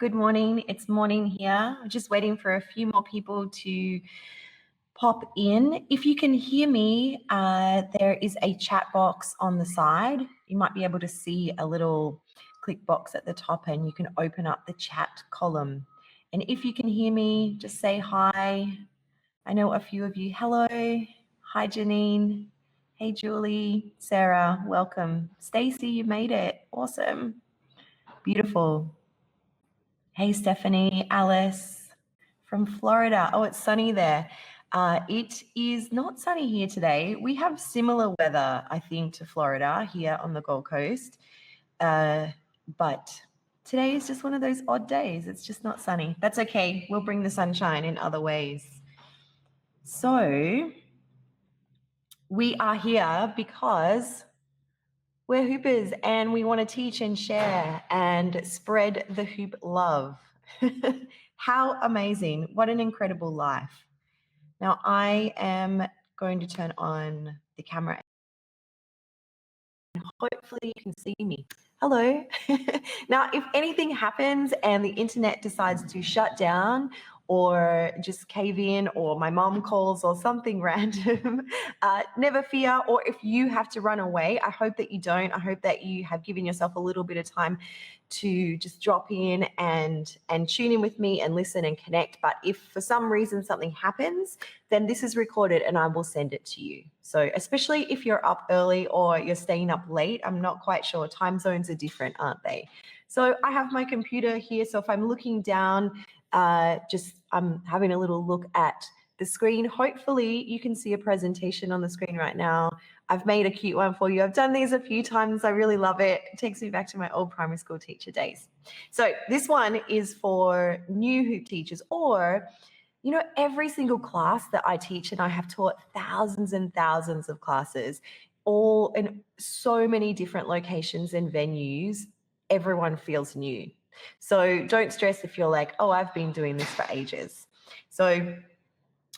Good morning. It's morning here. I'm just waiting for a few more people to pop in. If you can hear me, there is a chat box on the side. You might be able to see a little click box at the top and you can open up the chat column. And if you can hear me, just say hi. I know a few of you. Hello. Hi, Janine. Hey, Julie. Sarah, welcome. Stacy, you made it. Awesome. Beautiful. Hey, Stephanie, Alice from Florida. Oh, it's sunny there. It is not sunny here today. We have similar weather, I think, to Florida here on the Gold Coast. But today is just one of those odd days. It's just not sunny. That's okay. We'll bring the sunshine in other ways. So we are here because we're hoopers and we want to teach and share and spread the hoop love. How amazing. What an incredible life. Now I am going to turn on the camera and hopefully you can see me. Hello. Now, if anything happens and the internet decides to shut down or just cave in or my mom calls or something random, never fear. Or if you have to run away, I hope that you don't. I hope that you have given yourself a little bit of time to just drop in and tune in with me and listen and connect. But if for some reason something happens, then this is recorded and I will send it to you. So especially if you're up early or you're staying up late, I'm not quite sure. Time zones are different, aren't they? So I have my computer here. So if I'm looking down, I'm having a little look at the screen. Hopefully you can see a presentation on the screen right now. I've made a cute one for you. I've done these a few times. I really love it. It takes me back to my old primary school teacher days. So this one is for new hoop teachers, or every single class that I teach, and I have taught thousands and thousands of classes, all in so many different locations and venues, everyone feels new. So don't stress if you're like, oh, I've been doing this for ages. So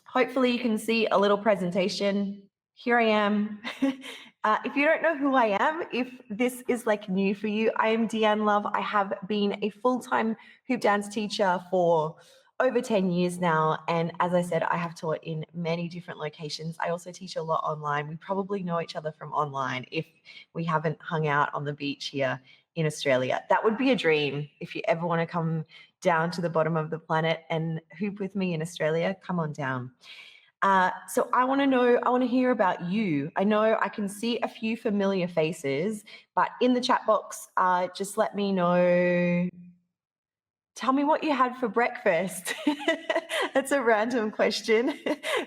hopefully you can see a little presentation. Here I am. If you don't know who I am, if this is like new for you, I am Deanne Love. I have been a full-time hoop dance teacher for over 10 years now. And as I said, I have taught in many different locations. I also teach a lot online. We probably know each other from online if we haven't hung out on the beach here in Australia. That would be a dream. If you ever want to come down to the bottom of the planet and hoop with me in Australia, come on down. So I want to hear about you. I know I can see a few familiar faces, but in the chat box, just let me know. Tell me what you had for breakfast. That's a random question.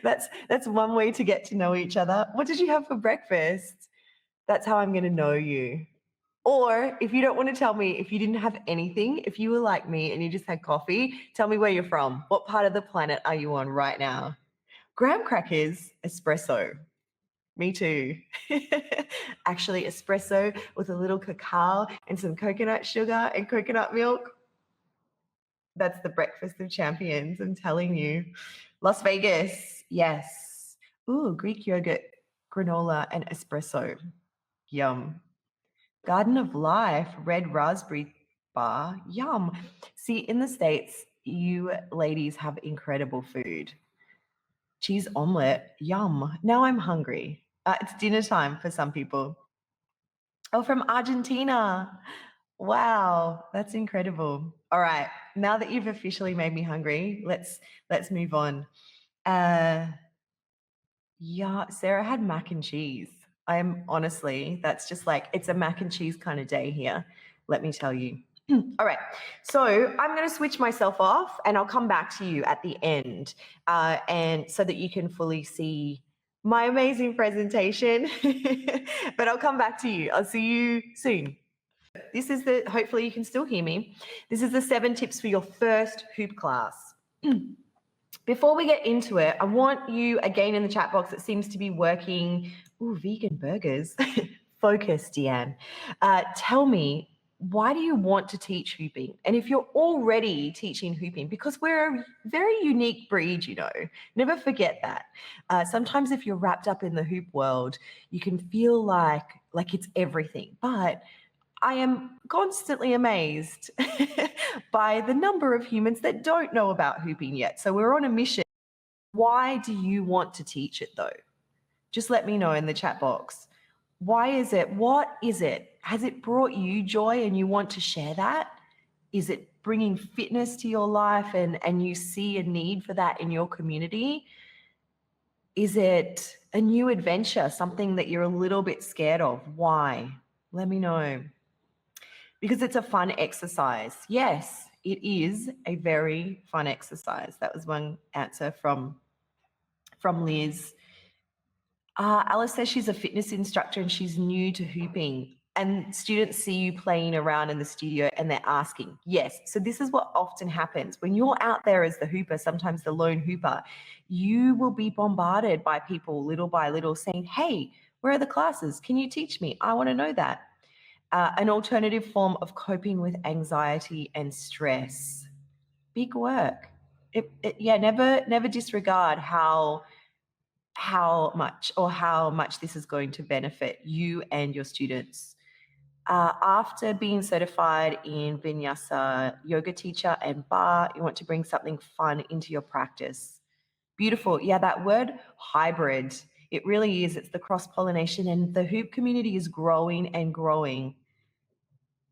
That's one way to get to know each other. What did you have for breakfast? That's how I'm going to know you. Or if you don't want to tell me, if you didn't have anything, if you were like me and you just had coffee, tell me where you're from. What part of the planet are you on right now? Graham crackers, espresso. Me too. Actually, espresso with a little cacao and some coconut sugar and coconut milk. That's the breakfast of champions, I'm telling you. Las Vegas, yes. Ooh, Greek yogurt, granola, and espresso. Yum. Garden of Life, red raspberry bar. Yum. See, in the States, you ladies have incredible food. Cheese omelette. Yum. Now I'm hungry. It's dinner time for some people. Oh, from Argentina. Wow, that's incredible. All right, now that you've officially made me hungry, let's move on. Yeah, Sarah had mac and cheese. That's just like, it's a mac and cheese kind of day here, let me tell you. All right, so I'm going to switch myself off and I'll come back to you at the end, and so that you can fully see my amazing presentation. But I'll come back to you. I'll see you soon. This is hopefully you can still hear me. This is the 7 tips for your first hoop class. Before we get into it, I want you, again in the chat box, it seems to be working. Ooh, vegan burgers. Focus, Deanne. Tell me, why do you want to teach hooping? And if you're already teaching hooping, because we're a very unique breed, never forget that. Sometimes if you're wrapped up in the hoop world, you can feel like it's everything. But I am constantly amazed by the number of humans that don't know about hooping yet. So we're on a mission. Why do you want to teach it though? Just let me know in the chat box. Why is it? What is it? Has it brought you joy and you want to share that? Is it bringing fitness to your life and you see a need for that in your community? Is it a new adventure, something that you're a little bit scared of? Why? Let me know. Because it's a fun exercise. Yes, it is a very fun exercise. That was one answer from Liz. Alice says she's a fitness instructor and she's new to hooping. And students see you playing around in the studio and they're asking. Yes, so this is what often happens. When you're out there as the hooper, sometimes the lone hooper, you will be bombarded by people little by little saying, hey, where are the classes? Can you teach me? I want to know that. An alternative form of coping with anxiety and stress. Big work. Never disregard how much this is going to benefit you and your students. After being certified in Vinyasa yoga teacher and bar, you want to bring something fun into your practice. Beautiful. Yeah, that word hybrid, it really is. It's the cross-pollination and the hoop community is growing and growing.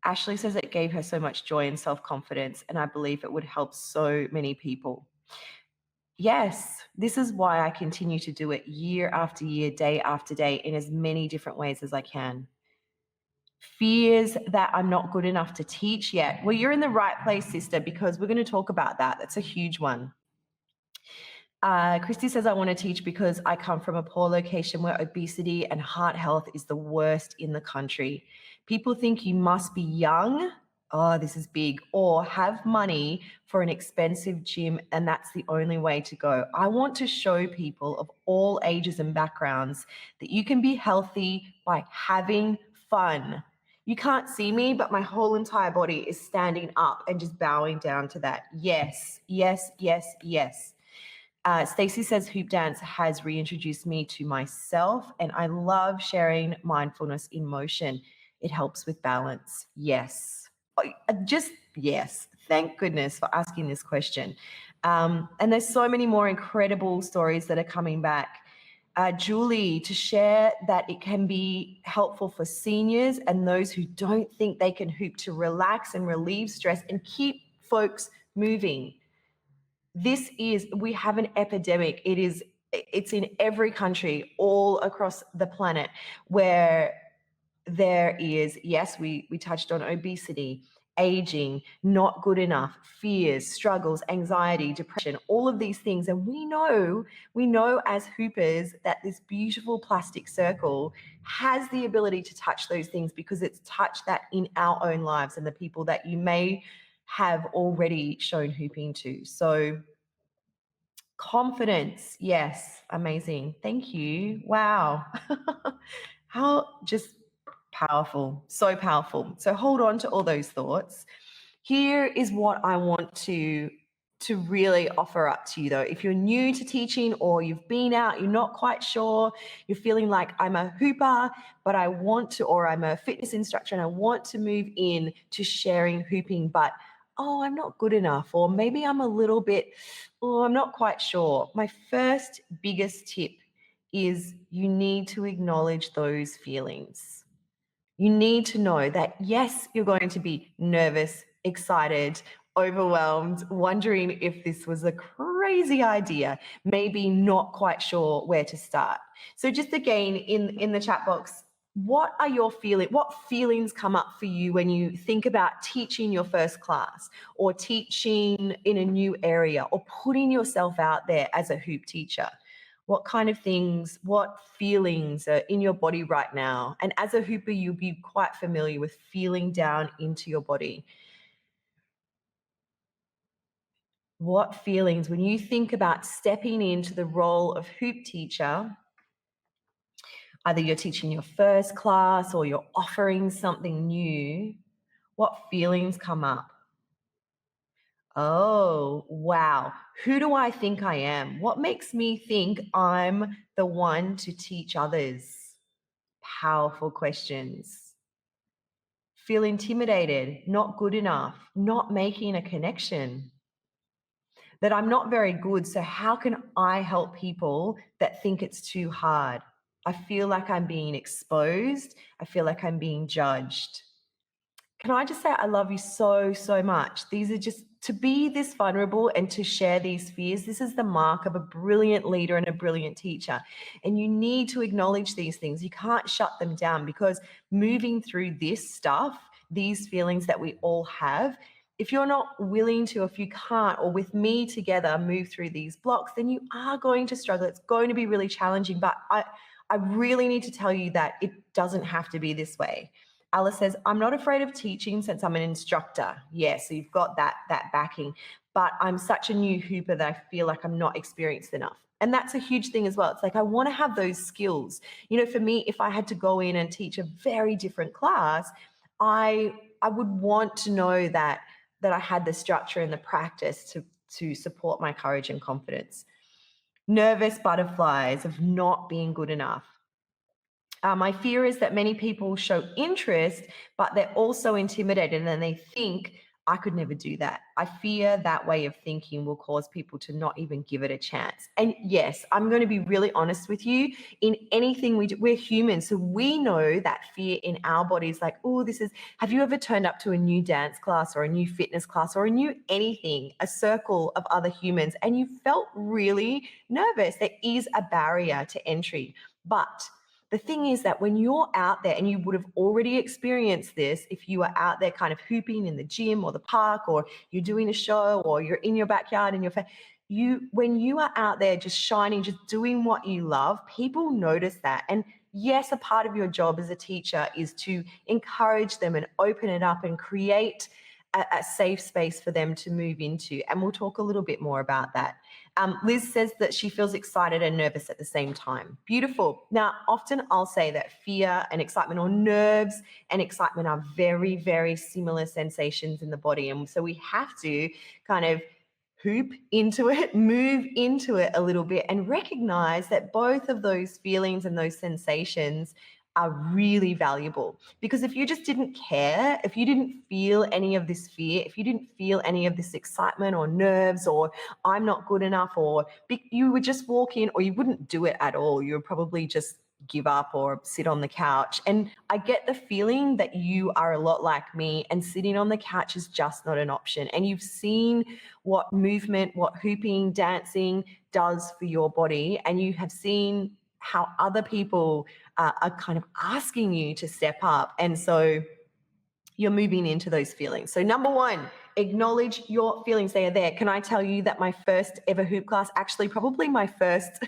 Ashley says it gave her so much joy and self-confidence, and I believe it would help so many people. Yes, this is why I continue to do it year after year, day after day, in as many different ways as I can. Fears that I'm not good enough to teach yet. Well, you're in the right place, sister, because we're going to talk about that. That's a huge one. Christy says, I want to teach because I come from a poor location where obesity and heart health is the worst in the country. People think you must be young. Oh, this is big. Or have money for an expensive gym, and that's the only way to go. I want to show people of all ages and backgrounds that you can be healthy by having fun. You can't see me, but my whole entire body is standing up and just bowing down to that. Yes, yes, yes, yes. Stacey says hoop dance has reintroduced me to myself, and I love sharing mindfulness in motion. It helps with balance. Yes. Just yes. Thank goodness for asking this question. And there's so many more incredible stories that are coming back. Julie, to share that it can be helpful for seniors and those who don't think they can hoop to relax and relieve stress and keep folks moving. We have an epidemic. It's in every country all across the planet where there is, yes, we touched on obesity, aging, not good enough, fears, struggles, anxiety, depression, all of these things. And we know as hoopers that this beautiful plastic circle has the ability to touch those things because it's touched that in our own lives and the people that you may have already shown hooping to. So confidence, yes, amazing. Thank you. Wow. How just powerful, so powerful. So hold on to all those thoughts. Here is what I want to really offer up to you though. If you're new to teaching or you've been out, you're not quite sure, you're feeling like I'm a hooper, but I want to, or I'm a fitness instructor and I want to move in to sharing hooping, but oh, I'm not good enough, or maybe I'm a little bit, oh, I'm not quite sure. My first biggest tip is you need to acknowledge those feelings. You need to know that, yes, you're going to be nervous, excited, overwhelmed, wondering if this was a crazy idea, maybe not quite sure where to start. So just again, in the chat box, what are your feelings? What feelings come up for you when you think about teaching your first class or teaching in a new area or putting yourself out there as a hoop teacher? What kind of things, what feelings are in your body right now? And as a hooper, you'll be quite familiar with feeling down into your body. What feelings, when you think about stepping into the role of hoop teacher, either you're teaching your first class or you're offering something new, what feelings come up? Oh, wow. Who do I think I am? What makes me think I'm the one to teach others? Powerful questions. feel intimidated, not good enough, not making a connection, that I'm not very good. So how can I help people that think it's too hard? I feel like I'm being exposed. I feel like I'm being judged. Can I just say I love you so, so much? These are just to be this vulnerable and to share these fears. This is the mark of a brilliant leader and a brilliant teacher. And you need to acknowledge these things. You can't shut them down, because moving through this stuff, these feelings that we all have, if you're not willing to, if you can't, or with me together, move through these blocks, then you are going to struggle. It's going to be really challenging. But I really need to tell you that it doesn't have to be this way. Alice says, I'm not afraid of teaching since I'm an instructor. Yeah, so you've got that backing. But I'm such a new hooper that I feel like I'm not experienced enough. And that's a huge thing as well. It's like I want to have those skills. You know, for me, if I had to go in and teach a very different class, I would want to know that I had the structure and the practice to support my courage and confidence. Nervous butterflies of not being good enough. My fear is that many people show interest, but they're also intimidated and they think, I could never do that. I fear that way of thinking will cause people to not even give it a chance. And yes, I'm going to be really honest with you. In anything we do, we're humans. So we know that fear in our bodies, like, oh, have you ever turned up to a new dance class or a new fitness class or a new anything, a circle of other humans, and you felt really nervous? There is a barrier to entry. But the thing is that when you're out there, and you would have already experienced this if you are out there kind of hooping in the gym or the park, or you're doing a show, or you're in your backyard and when you are out there just shining, just doing what you love, people notice that. And yes, a part of your job as a teacher is to encourage them and open it up and create a safe space for them to move into. And we'll talk a little bit more about that. Liz says that she feels excited and nervous at the same time. Beautiful. Now, often I'll say that fear and excitement, or nerves and excitement, are very, very similar sensations in the body. And so we have to kind of hoop into it, move into it a little bit, and recognize that both of those feelings and those sensations are really valuable. Because if you just didn't care, if you didn't feel any of this fear, if you didn't feel any of this excitement or nerves or I'm not good enough, or you would just walk in, or you wouldn't do it at all. You would probably just give up or sit on the couch. And I get the feeling that you are a lot like me, and sitting on the couch is just not an option. And you've seen what movement, what hooping, dancing does for your body, and you have seen how other people are kind of asking you to step up. And so you're moving into those feelings. So number one, acknowledge your feelings. They are there. Can I tell you that my first ever hoop class, actually probably my first,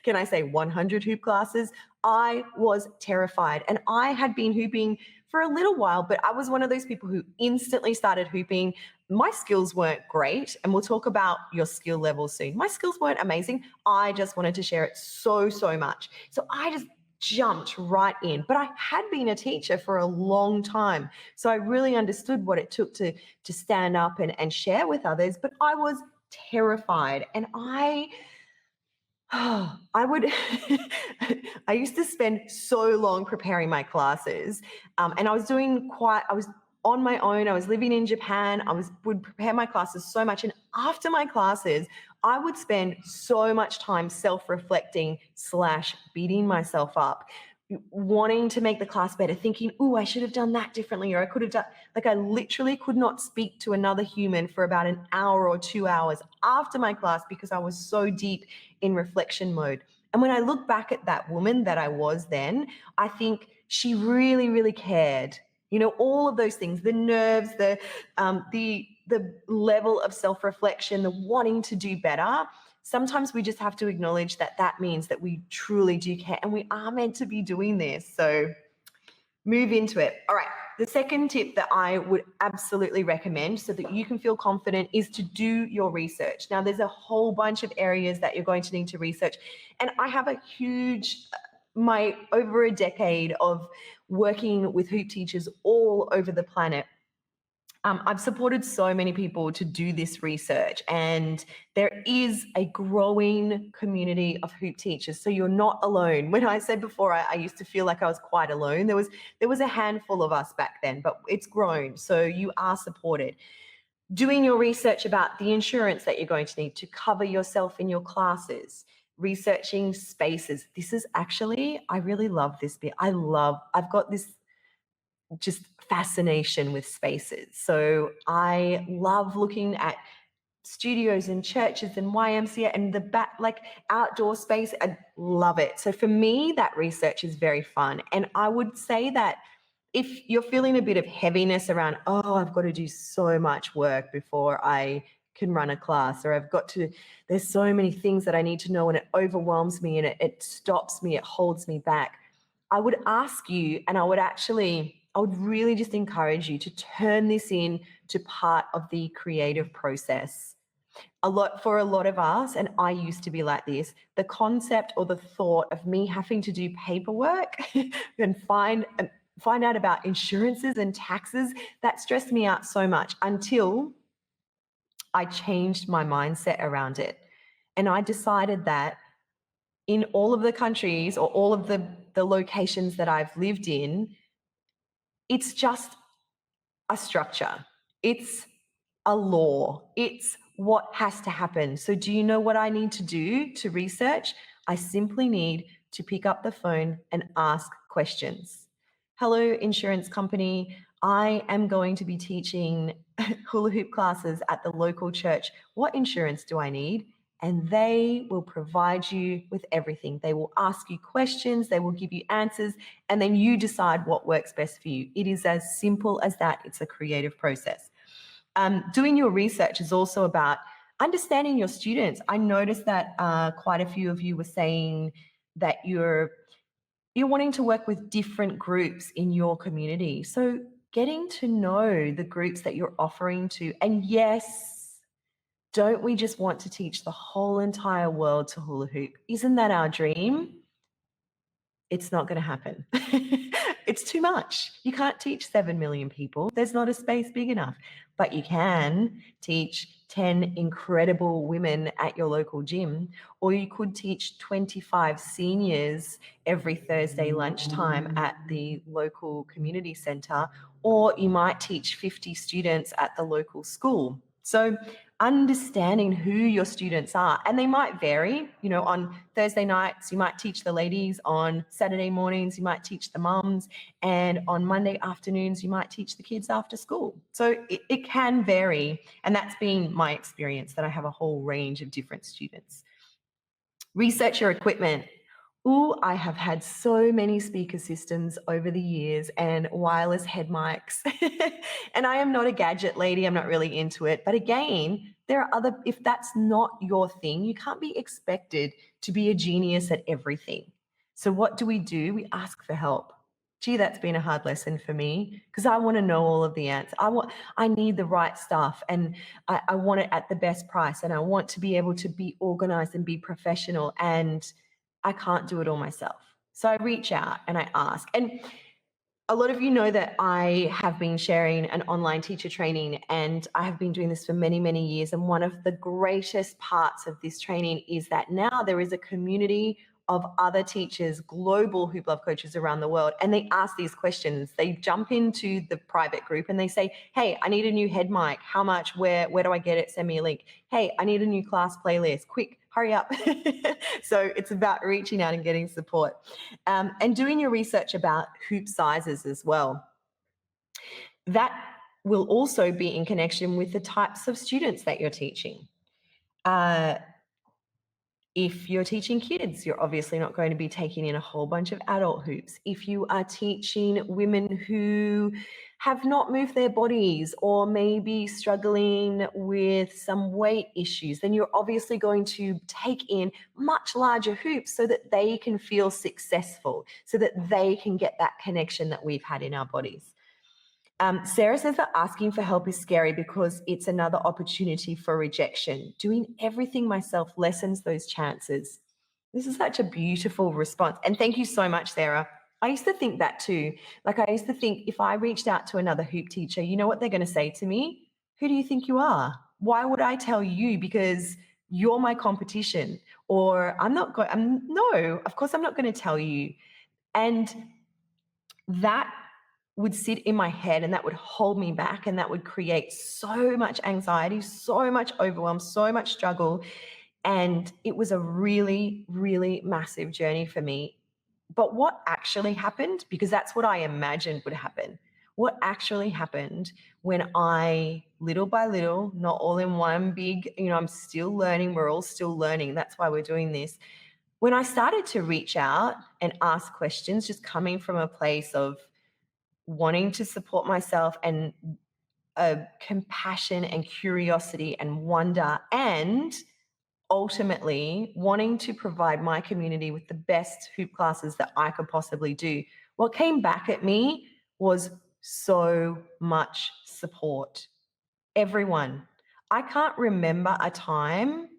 can I say 100 hoop classes, I was terrified. And I had been hooping for a little while, but I was one of those people who instantly started hooping. My skills weren't great, and we'll talk about your skill levels soon. My skills weren't amazing. I just wanted to share it so, so much. So I just jumped right in. But I had been a teacher for a long time, so I really understood what it took to stand up and share with others. But I was terrified, and I would, I used to spend so long preparing my classes, and I was on my own. I was living in Japan. Would prepare my classes so much. And after my classes, I would spend so much time self-reflecting / beating myself up, wanting to make the class better, thinking, oh, I should have done that differently, or I could have done, like, I literally could not speak to another human for about an hour or 2 hours after my class because I was so deep in reflection mode. And when I look back at that woman that I was then, I think she really, really cared. You know, all of those things, the nerves, the level of self-reflection, the wanting to do better. Sometimes we just have to acknowledge that means that we truly do care, and we are meant to be doing this. So move into it. All right. The second tip that I would absolutely recommend so that you can feel confident is to do your research. Now, there's a whole bunch of areas that you're going to need to research. And I have a huge, over a decade of working with hoop teachers all over the planet. I've supported so many people to do this research, and there is a growing community of hoop teachers. So you're not alone. When I said before, I used to feel like I was quite alone. There was a handful of us back then, but it's grown. So you are supported. Doing your research about the insurance that you're going to need to cover yourself in your classes, researching spaces. This is actually, I really love this bit. I've got this just fascination with spaces. So I love looking at studios and churches and YMCA and the back, like outdoor space. I love it. So for me, that research is very fun. And I would say that if you're feeling a bit of heaviness around, oh, I've got to do so much work before I can run a class, or there's so many things that I need to know and it overwhelms me and it stops me, it holds me back. I would ask you, and I would really just encourage you to turn this in to part of the creative process. For a lot of us, and I used to be like this, the concept or the thought of me having to do paperwork and find out about insurances and taxes, that stressed me out so much until I changed my mindset around it. And I decided that in all of the countries or all of the locations that I've lived in, it's just a structure. It's a law. It's what has to happen. So do you know what I need to do to research? I simply need to pick up the phone and ask questions. Hello, insurance company. I am going to be teaching hula hoop classes at the local church. What insurance do I need? And they will provide you with everything. They will ask you questions, they will give you answers, and then you decide what works best for you. It is as simple as that. It's a creative process. Doing your research is also about understanding your students. I noticed that quite a few of you were saying that you're wanting to work with different groups in your community. So getting to know the groups that you're offering to, and yes, don't we just want to teach the whole entire world to hula hoop? Isn't that our dream? It's not going to happen. It's too much. You can't teach 7 million people. There's not a space big enough. But you can teach 10 incredible women at your local gym, or you could teach 25 seniors every Thursday lunchtime at the local community centre, or you might teach 50 students at the local school. So understanding who your students are, and they might vary. On Thursday nights you might teach the ladies, on Saturday mornings you might teach the mums, and on Monday afternoons you might teach the kids after school. So it can vary, and that's been my experience, that I have a whole range of different students. Research your equipment. Ooh, I have had so many speaker systems over the years and wireless head mics. And I am not a gadget lady. I'm not really into it. But again, if that's not your thing, you can't be expected to be a genius at everything. So what do? We ask for help. Gee, that's been a hard lesson for me, because I want to know all of the answers. I need the right stuff, and I want it at the best price, and I want to be able to be organized and be professional, and I can't do it all myself. So I reach out and I ask. And a lot of you know that I have been sharing an online teacher training, and I have been doing this for many, many years. And one of the greatest parts of this training is that now there is a community of other teachers, global Hoop Love coaches around the world, and they ask these questions. They jump into the private group and they say, hey, I need a new head mic. How much? Where do I get it? Send me a link. Hey, I need a new class playlist. Quick, hurry up. So it's about reaching out and getting support, and doing your research about hoop sizes as well. That will also be in connection with the types of students that you're teaching. If you're teaching kids, you're obviously not going to be taking in a whole bunch of adult hoops. If you are teaching women who have not moved their bodies or maybe struggling with some weight issues, then you're obviously going to take in much larger hoops so that they can feel successful, so that they can get that connection that we've had in our bodies. Sarah says that asking for help is scary because it's another opportunity for rejection. Doing everything myself lessens those chances. This is such a beautiful response. And thank you so much, Sarah. I used to think that too. Like, I used to think if I reached out to another hoop teacher, you know what they're going to say to me? Who do you think you are? Why would I tell you? Because you're my competition. Or no, of course I'm not going to tell you. And that would sit in my head and that would hold me back, and that would create so much anxiety, so much overwhelm, so much struggle. And it was a really, really massive journey for me. But what actually happened, because that's what I imagined would happen, what actually happened when I, little by little, not all in one big, I'm still learning, we're all still learning. That's why we're doing this. When I started to reach out and ask questions, just coming from a place of wanting to support myself and a compassion and curiosity and wonder, and ultimately wanting to provide my community with the best hoop classes that I could possibly do, what came back at me was so much support. Everyone. I can't remember a time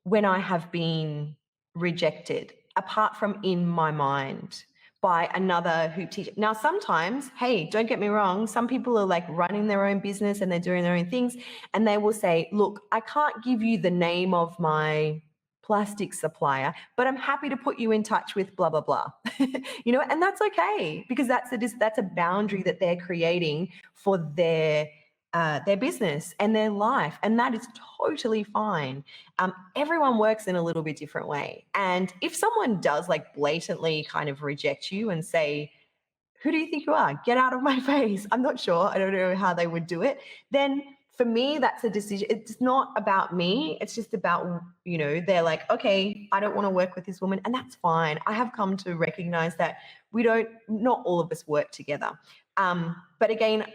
when I have been rejected, apart from in my mind, by another hoop teacher. Now, sometimes, hey, don't get me wrong, some people are like running their own business and they're doing their own things, and they will say, look, I can't give you the name of my plastic supplier, but I'm happy to put you in touch with blah, blah, blah. And that's okay, because that's a boundary that they're creating for their business and their life, and that is totally fine. Everyone works in a little bit different way, and if someone does like blatantly kind of reject you and say, who do you think you are? Get out of my face. I'm not sure. I don't know how they would do it. Then for me, that's a decision. It's not about me. It's just about, they're like, okay, I don't want to work with this woman. And that's fine. I have come to recognize that not all of us work together. But again,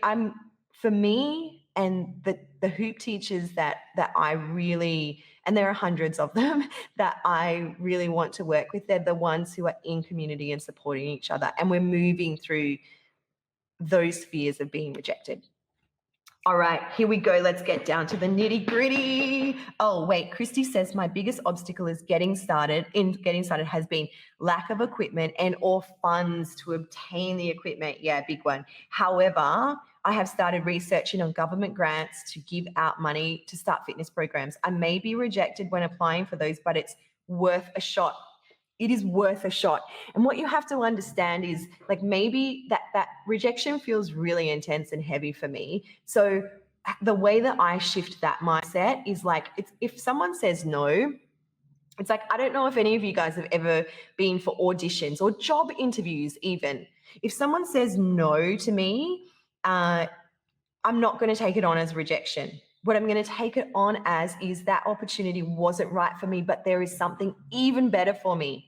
for me and the hoop teachers that I really, and there are hundreds of them, that I really want to work with, they're the ones who are in community and supporting each other. And we're moving through those fears of being rejected. All right, here we go. Let's get down to the nitty gritty. Oh, wait, Christy says my biggest obstacle is getting started has been lack of equipment and or funds to obtain the equipment. Yeah, big one. However, I have started researching on government grants to give out money to start fitness programs. I may be rejected when applying for those, but it's worth a shot. It is worth a shot. And what you have to understand is, like, maybe that rejection feels really intense and heavy for me. So the way that I shift that mindset is like, if someone says no, it's like, I don't know if any of you guys have ever been for auditions or job interviews even. If someone says no to me, I'm not going to take it on as rejection. What I'm going to take it on as is that opportunity wasn't right for me, but there is something even better for me.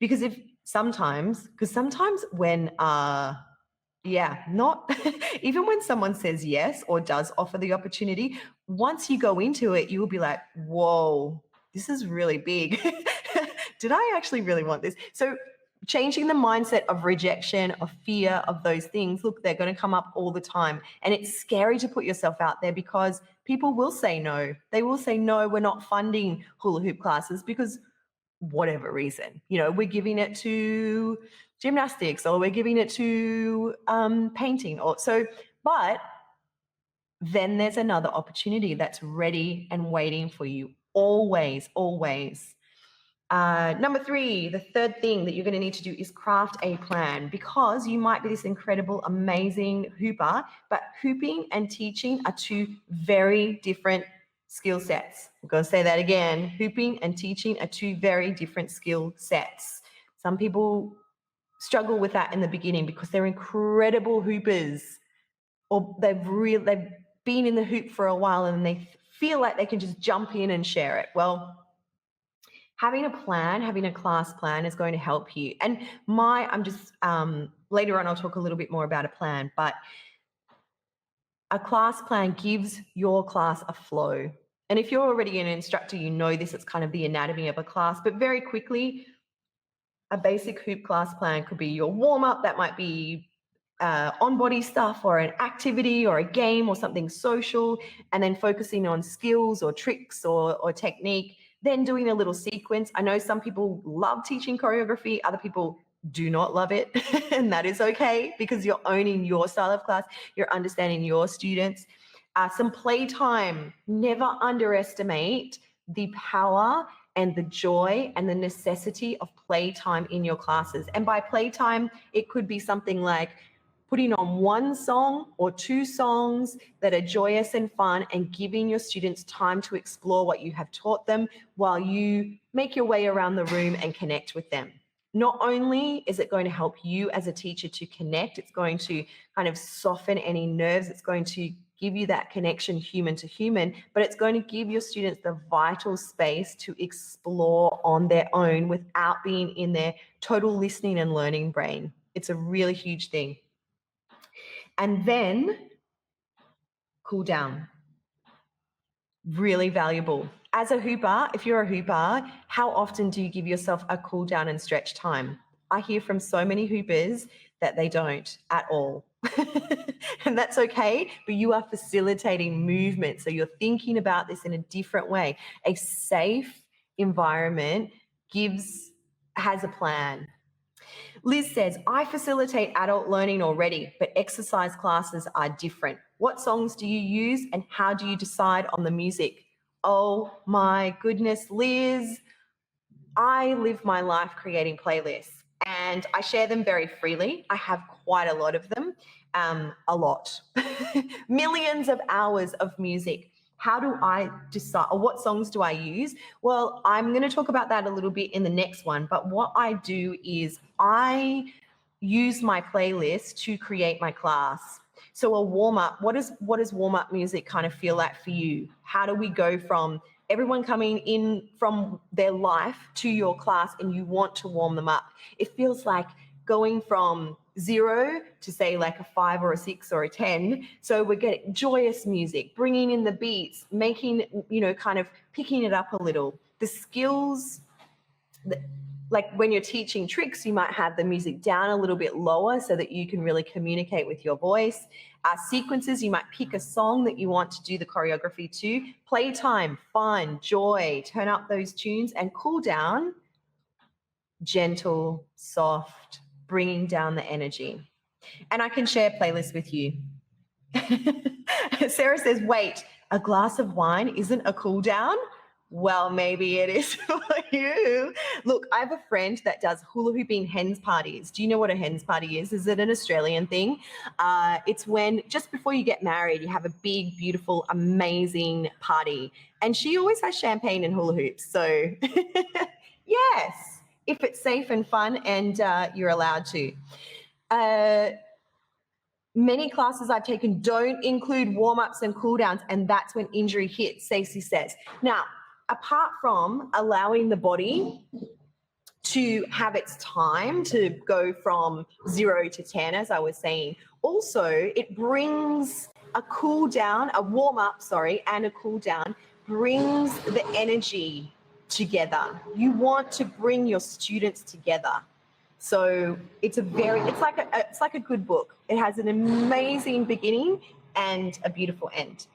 Because sometimes when, not even when someone says yes or does offer the opportunity, once you go into it, you will be like, whoa, this is really big. Did I actually really want this? So changing the mindset of rejection, of fear, of those things, look, they're going to come up all the time. And it's scary to put yourself out there because people will say no. They will say, no, we're not funding hula hoop classes because whatever reason, we're giving it to gymnastics or we're giving it to painting but then there's another opportunity that's ready and waiting for you always. Number 3, the third thing that you're going to need to do is craft a plan, because you might be this incredible, amazing hooper, but hooping and teaching are two very different skill sets. I'm going to say that again. Hooping and teaching are two very different skill sets. Some people struggle with that in the beginning because they're incredible hoopers, or they've been in the hoop for a while and they feel like they can just jump in and share it. Well, having a plan, having a class plan is going to help you. And later on, I'll talk a little bit more about a plan, but a class plan gives your class a flow. And if you're already an instructor, you know this, it's kind of the anatomy of a class, but very quickly, a basic hoop class plan could be your warm-up. That might be on-body stuff or an activity or a game or something social, and then focusing on skills or tricks or technique, then doing a little sequence. I know some people love teaching choreography. Other people do not love it. And that is okay, because you're owning your style of class, you're understanding your students. Some playtime. Never underestimate the power and the joy and the necessity of playtime in your classes. And by playtime, it could be something like putting on one song or two songs that are joyous and fun, and giving your students time to explore what you have taught them while you make your way around the room and connect with them. Not only is it going to help you as a teacher to connect, it's going to kind of soften any nerves, it's going to give you that connection human to human, but it's going to give your students the vital space to explore on their own without being in their total listening and learning brain. It's a really huge thing. And then cool down. Really valuable. As a hooper, if you're a hooper, how often do you give yourself a cool down and stretch time? I hear from so many hoopers that they don't at all. And that's okay, but you are facilitating movement. So you're thinking about this in a different way. A safe environment has a plan. Liz says, I facilitate adult learning already, but exercise classes are different. What songs do you use and how do you decide on the music? Oh my goodness, Liz. I live my life creating playlists, and I share them very freely. I have quite a lot of them, a lot, millions of hours of music. How do I decide, or what songs do I use? Well, I'm going to talk about that a little bit in the next one, but what I do is I use my playlist to create my class. So a warm-up, what does warm-up music kind of feel like for you? How do we go from everyone coming in from their life to your class and you want to warm them up? It feels like going from 0 to say like a 5 or a 6 or a 10. So we're getting joyous music, bringing in the beats, making, kind of picking it up a little. The skills, like when you're teaching tricks, you might have the music down a little bit lower so that you can really communicate with your voice. Sequences, you might pick a song that you want to do the choreography to. Playtime, fun, joy, turn up those tunes. And cool down, gentle, soft, bringing down the energy. And I can share playlists with you. Sarah says, wait, a glass of wine isn't a cool down? Well, maybe it is for you. Look, I have a friend that does hula hooping hens parties. Do you know what a hens party is? Is it an Australian thing? It's when just before you get married, you have a big, beautiful, amazing party. And she always has champagne and hula hoops. So yes, if it's safe and fun and you're allowed to. Many classes I've taken don't include warm-ups and cool-downs, and that's when injury hits, Stacey says. Now, apart from allowing the body to have its time to go from 0 to 10, as I was saying, also it brings a cool-down, a warm-up, and a cool-down brings the energy together. You want to bring your students together. So it's like a good book. It has an amazing beginning and a beautiful end.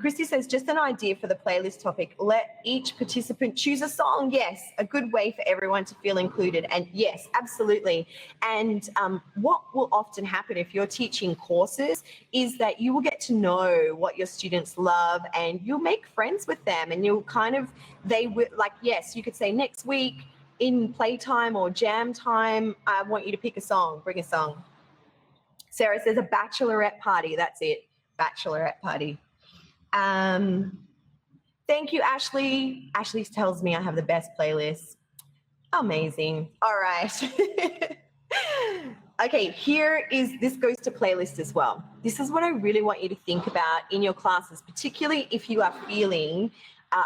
Christy says, just an idea for the playlist topic. Let each participant choose a song. Yes, a good way for everyone to feel included. And yes, absolutely. And what will often happen if you're teaching courses is that you will get to know what your students love and you'll make friends with them, and you'll yes, you could say next week, in playtime or jam time, I want you to pick a song, bring a song. Sarah says a bachelorette party. That's it, bachelorette party. Thank you, Ashley. Ashley tells me I have the best playlist. Amazing. All right. Okay, this goes to playlist as well. This is what I really want you to think about in your classes, particularly if you are feeling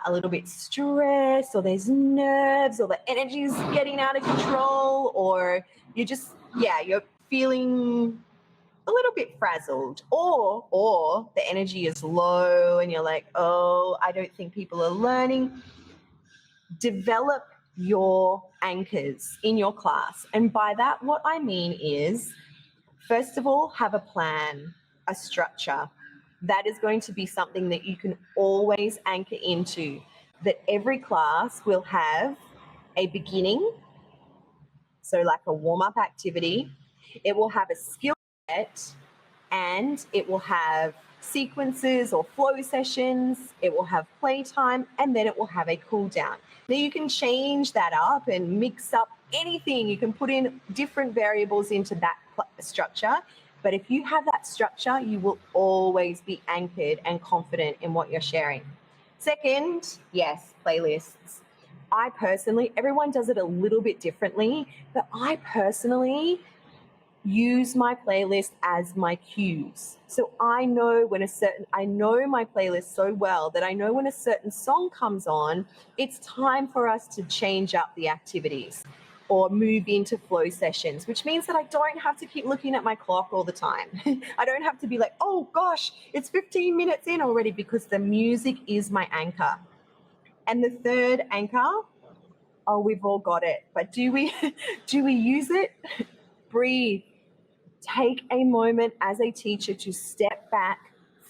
a little bit stressed, or there's nerves, or the energy is getting out of control, or you're feeling a little bit frazzled, or the energy is low and you're like, oh, I don't think people are learning. Develop your anchors in your class. And by that, what I mean is, first of all, have a plan, a structure. That is going to be something that you can always anchor into, that every class will have a beginning, so like a warm-up activity. It will have a skill set, and it will have sequences or flow sessions. It will have playtime, and then it will have a cool down. Now you can change that up and mix up anything. You can put in different variables into that structure. But if you have that structure, you will always be anchored and confident in what you're sharing. Second, yes, playlists. I personally, everyone does it a little bit differently, but I personally use my playlist as my cues. So I know my playlist so well that I know when a certain song comes on, it's time for us to change up the activities or move into flow sessions, which means that I don't have to keep looking at my clock all the time. I don't have to be like, oh gosh, it's 15 minutes in already, because the music is my anchor. And the third anchor, oh, we've all got it, but do we use it? Breathe. Take a moment as a teacher to step back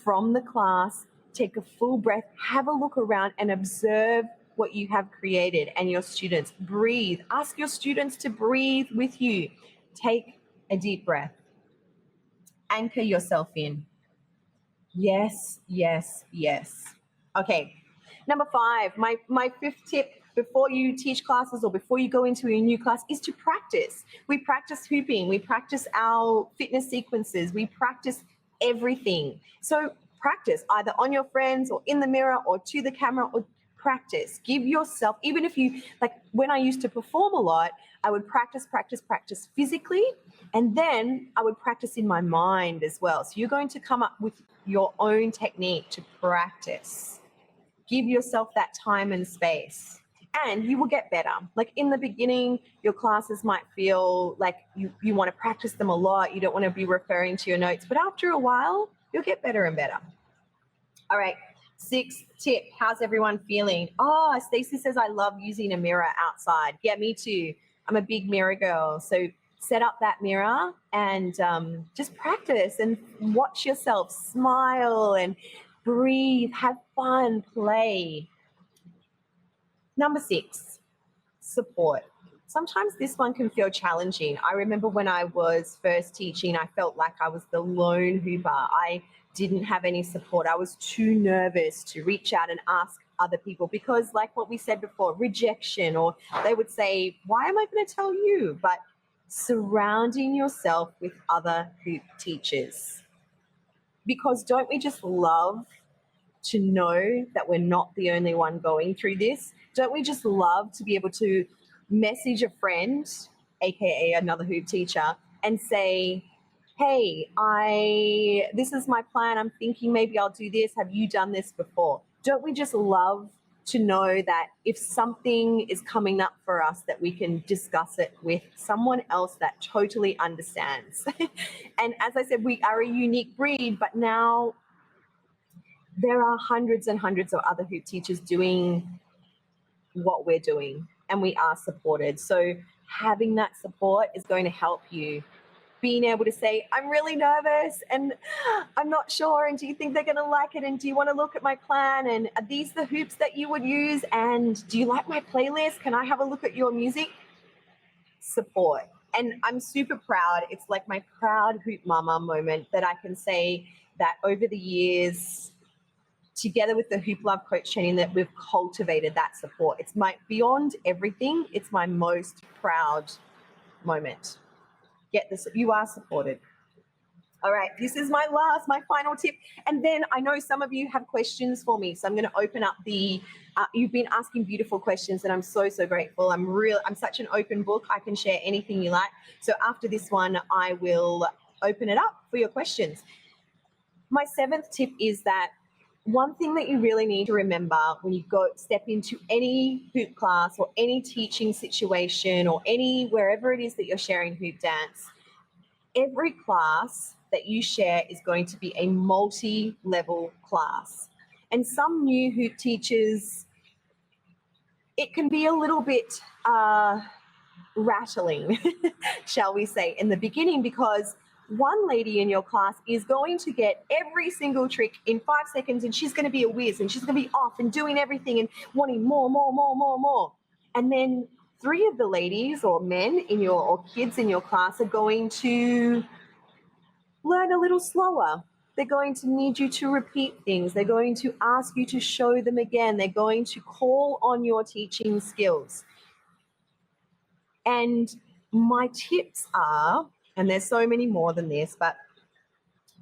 from the class, take a full breath, have a look around and observe what you have created and your students. Breathe. Ask your students to breathe with you. Take a deep breath. Anchor yourself in. Yes, yes, yes. Okay. Number 5, my fifth tip before you teach classes or before you go into a new class is to practice. We practice hooping, we practice our fitness sequences, we practice everything. So practice either on your friends or in the mirror or to the camera, or practice. Give yourself, even if you, like when I used to perform a lot, I would practice physically, and then I would practice in my mind as well. So you're going to come up with your own technique to practice. Give yourself that time and space, and you will get better. Like in the beginning, your classes might feel like you want to practice them a lot. You don't want to be referring to your notes, but after a while, you'll get better and better. All right, 6th tip. How's everyone feeling? Oh, Stacey says, I love using a mirror outside. Yeah, me too. I'm a big mirror girl. So set up that mirror and just practice and watch yourself, smile and breathe, have fun, play. Number 6, support. Sometimes this one can feel challenging. I remember when I was first teaching, I felt like I was the lone hooper. I didn't have any support. I was too nervous to reach out and ask other people because, like what we said before, rejection, or they would say, why am I going to tell you? But surrounding yourself with other hoop teachers. Because don't we just love to know that we're not the only one going through this? Don't we just love to be able to message a friend, aka another hoop teacher, and say, hey, this is my plan. I'm thinking maybe I'll do this. Have you done this before? Don't we just love to know that if something is coming up for us, that we can discuss it with someone else that totally understands? And as I said, we are a unique breed, but now there are hundreds and hundreds of other hoop teachers doing what we're doing, and we are supported. So having that support is going to help you. Being able to say, I'm really nervous and I'm not sure, and do you think they're going to like it, and do you want to look at my plan, and are these the hoops that you would use, and do you like my playlist? Can I have a look at your music? Support. And I'm super proud. It's like my proud hoop mama moment that I can say that over the years, together with the Hoop Love Coach training, that we've cultivated that support. It's my, beyond everything, it's my most proud moment. Get this, you are supported. All right, this is my final tip. And then I know some of you have questions for me, so I'm going to open up the, you've been asking beautiful questions, and I'm so, so grateful. I'm such an open book. I can share anything you like. So after this one, I will open it up for your questions. My 7th tip is that one thing that you really need to remember when you step into any hoop class or any teaching situation or wherever it is that you're sharing hoop dance, every class that you share is going to be a multi-level class. And some new hoop teachers, it can be a little bit rattling, shall we say, in the beginning, because one lady in your class is going to get every single trick in 5 seconds, and she's going to be a whiz, and she's going to be off and doing everything and wanting more. And then 3 of the ladies or men in your, or kids in your class are going to learn a little slower. They're going to need you to repeat things. They're going to ask you to show them again. They're going to call on your teaching skills. And my tips are, and there's so many more than this, but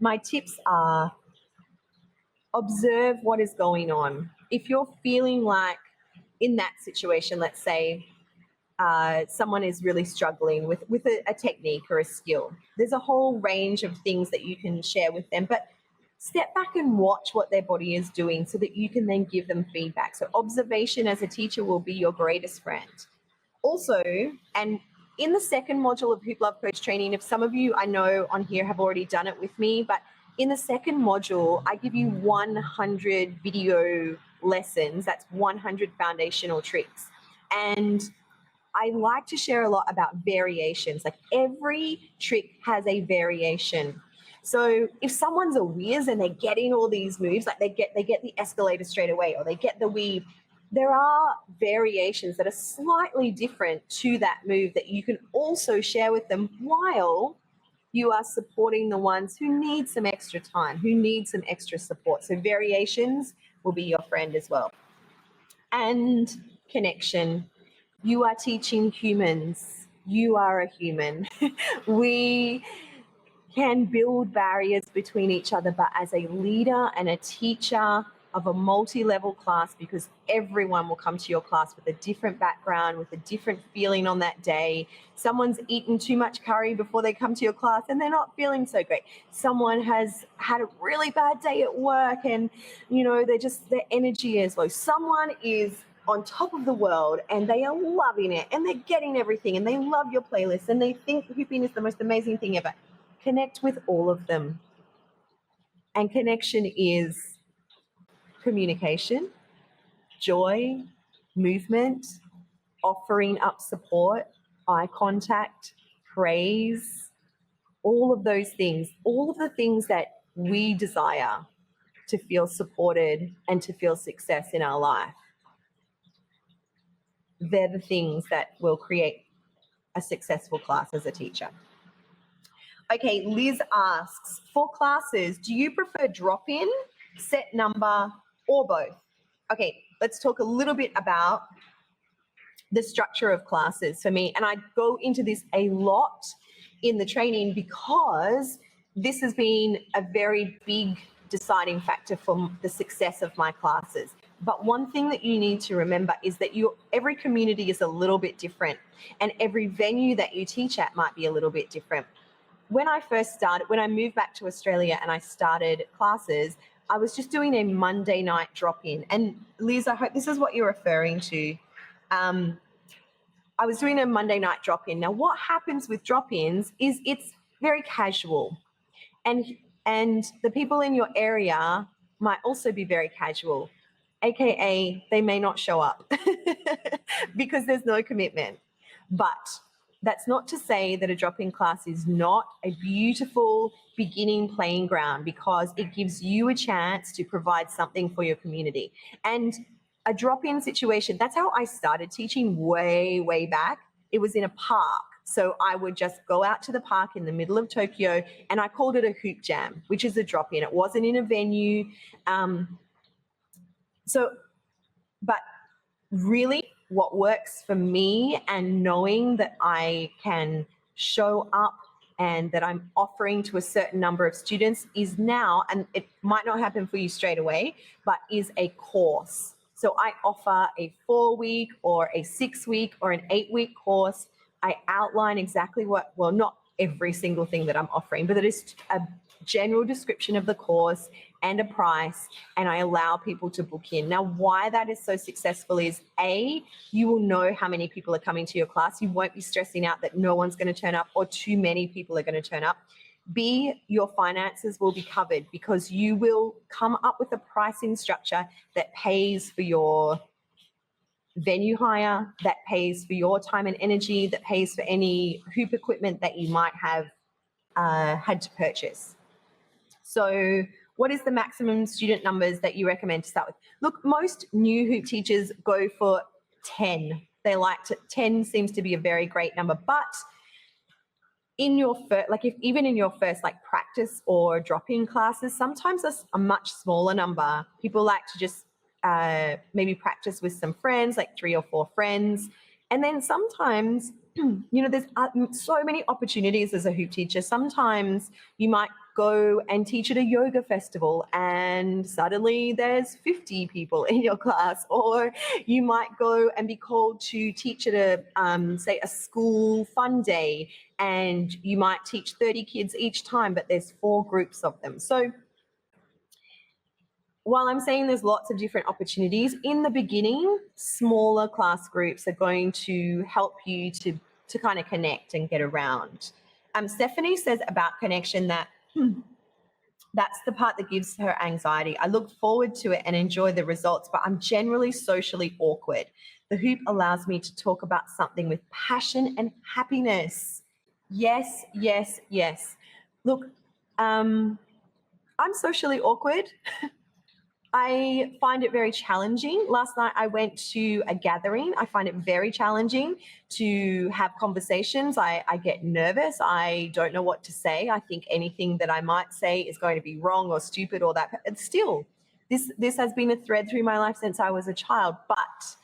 my tips are: observe what is going on. If you're feeling like in that situation, let's say someone is really struggling with a technique or a skill, there's a whole range of things that you can share with them, but step back and watch what their body is doing so that you can then give them feedback. So observation as a teacher will be your greatest friend. Also, and in the second module of Hoop Love Coach training, if some of you I know on here have already done it with me, but in the second module, I give you 100 video lessons. That's 100 foundational tricks. And I like to share a lot about variations. Like every trick has a variation. So if someone's a whiz and they're getting all these moves, like they get the escalator straight away, or they get the weave, there are variations that are slightly different to that move that you can also share with them while you are supporting the ones who need some extra time, who need some extra support. So variations will be your friend as well. And connection. You are teaching humans. You are a human. We can build barriers between each other, but as a leader and a teacher of a multi-level class, because everyone will come to your class with a different background, with a different feeling on that day. Someone's eaten too much curry before they come to your class and they're not feeling so great. Someone has had a really bad day at work and, you know, their energy is low. Someone is on top of the world and they are loving it and they're getting everything and they love your playlist and they think hooping is the most amazing thing ever. Connect with all of them. And connection is communication, joy, movement, offering up support, eye contact, praise, all of those things, all of the things that we desire to feel supported and to feel success in our life. They're the things that will create a successful class as a teacher. Okay, Liz asks, for classes, do you prefer drop-in, set number, or both? Okay, let's talk a little bit about the structure of classes for me. And I go into this a lot in the training because this has been a very big deciding factor for the success of my classes. But one thing that you need to remember is that every community is a little bit different, and every venue that you teach at might be a little bit different. When I moved back to Australia and I started classes, I was just doing a Monday night drop-in. And Liz, I hope this is what you're referring to. I was doing a Monday night drop-in. Now, what happens with drop-ins is it's very casual. And the people in your area might also be very casual, AKA they may not show up because there's no commitment. But that's not to say that a drop-in class is not a beautiful beginning playing ground, because it gives you a chance to provide something for your community. And a drop-in situation, that's how I started teaching way, way back. It was in a park. So I would just go out to the park in the middle of Tokyo and I called it a hoop jam, which is a drop-in. It wasn't in a venue. But really what works for me, and knowing that I can show up and that I'm offering to a certain number of students, is now, and it might not happen for you straight away, but is a course. So I offer a 4-week or a 6-week or an 8-week course. I outline exactly well, not every single thing that I'm offering, but it is a general description of the course and a price, and I allow people to book in. Now, why that is so successful is, A, you will know how many people are coming to your class. You won't be stressing out that no one's going to turn up or too many people are going to turn up. B, your finances will be covered because you will come up with a pricing structure that pays for your venue hire, that pays for your time and energy, that pays for any hoop equipment that you might have had to purchase. So what is the maximum student numbers that you recommend to start with? Look, most new hoop teachers go for 10. They like to, 10 seems to be a very great number, but in your first, like if even in your first like practice or drop-in classes, sometimes a much smaller number. People like to just maybe practice with some friends, like 3 or 4 friends. And then sometimes, there's so many opportunities as a hoop teacher. Sometimes you might go and teach at a yoga festival and suddenly there's 50 people in your class, or you might go and be called to teach at a say a school fun day, and you might teach 30 kids each time, but there's 4 groups of them. So while I'm saying there's lots of different opportunities, in the beginning, smaller class groups are going to help you to kind of connect and get around. Stephanie says about connection that that's the part that gives her anxiety. I look forward to it and enjoy the results, but I'm generally socially awkward. The hoop allows me to talk about something with passion and happiness. Yes, yes, yes. Look, I'm socially awkward. I find it very challenging. Last night I went to a gathering. I find it very challenging to have conversations. I get nervous. I don't know what to say. I think anything that I might say is going to be wrong or stupid or that. And still, this has been a thread through my life since I was a child. But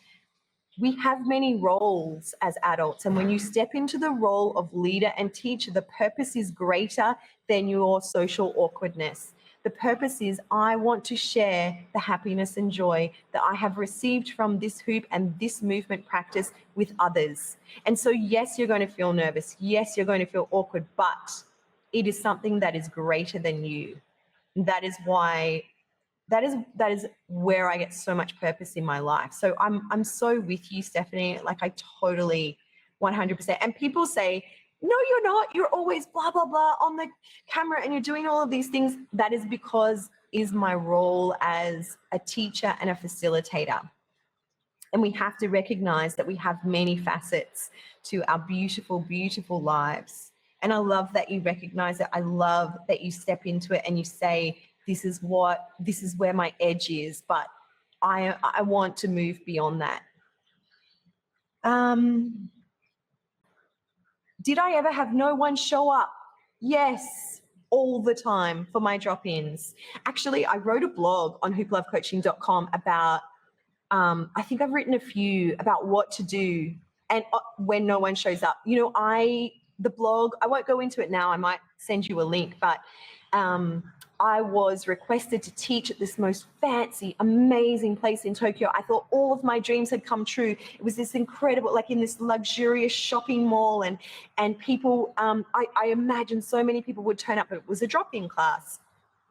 we have many roles as adults, and when you step into the role of leader and teacher, the purpose is greater than your social awkwardness. The purpose is, I want to share the happiness and joy that I have received from this hoop and this movement practice with others. And so, yes, you're going to feel nervous. Yes, you're going to feel awkward, but it is something that is greater than you. That is why that is where I get so much purpose in my life. So I'm so with you, Stephanie. Like, I totally 100%. And people say, no, you're not. You're always blah, blah, blah on the camera and you're doing all of these things. That is because is my role as a teacher and a facilitator. And we have to recognize that we have many facets to our beautiful, beautiful lives. And I love that you recognize it. I love that you step into it and you say, this is where my edge is, but I want to move beyond that. Did I ever have no one show up? Yes, all the time for my drop-ins. Actually, I wrote a blog on hooplovecoaching.com about, I think I've written a few about what to do and when no one shows up. The blog, I won't go into it now. I might send you a link, but I was requested to teach at this most fancy, amazing place in Tokyo. I thought all of my dreams had come true. It was this incredible, like in this luxurious shopping mall, and people, I imagined so many people would turn up, but it was a drop-in class.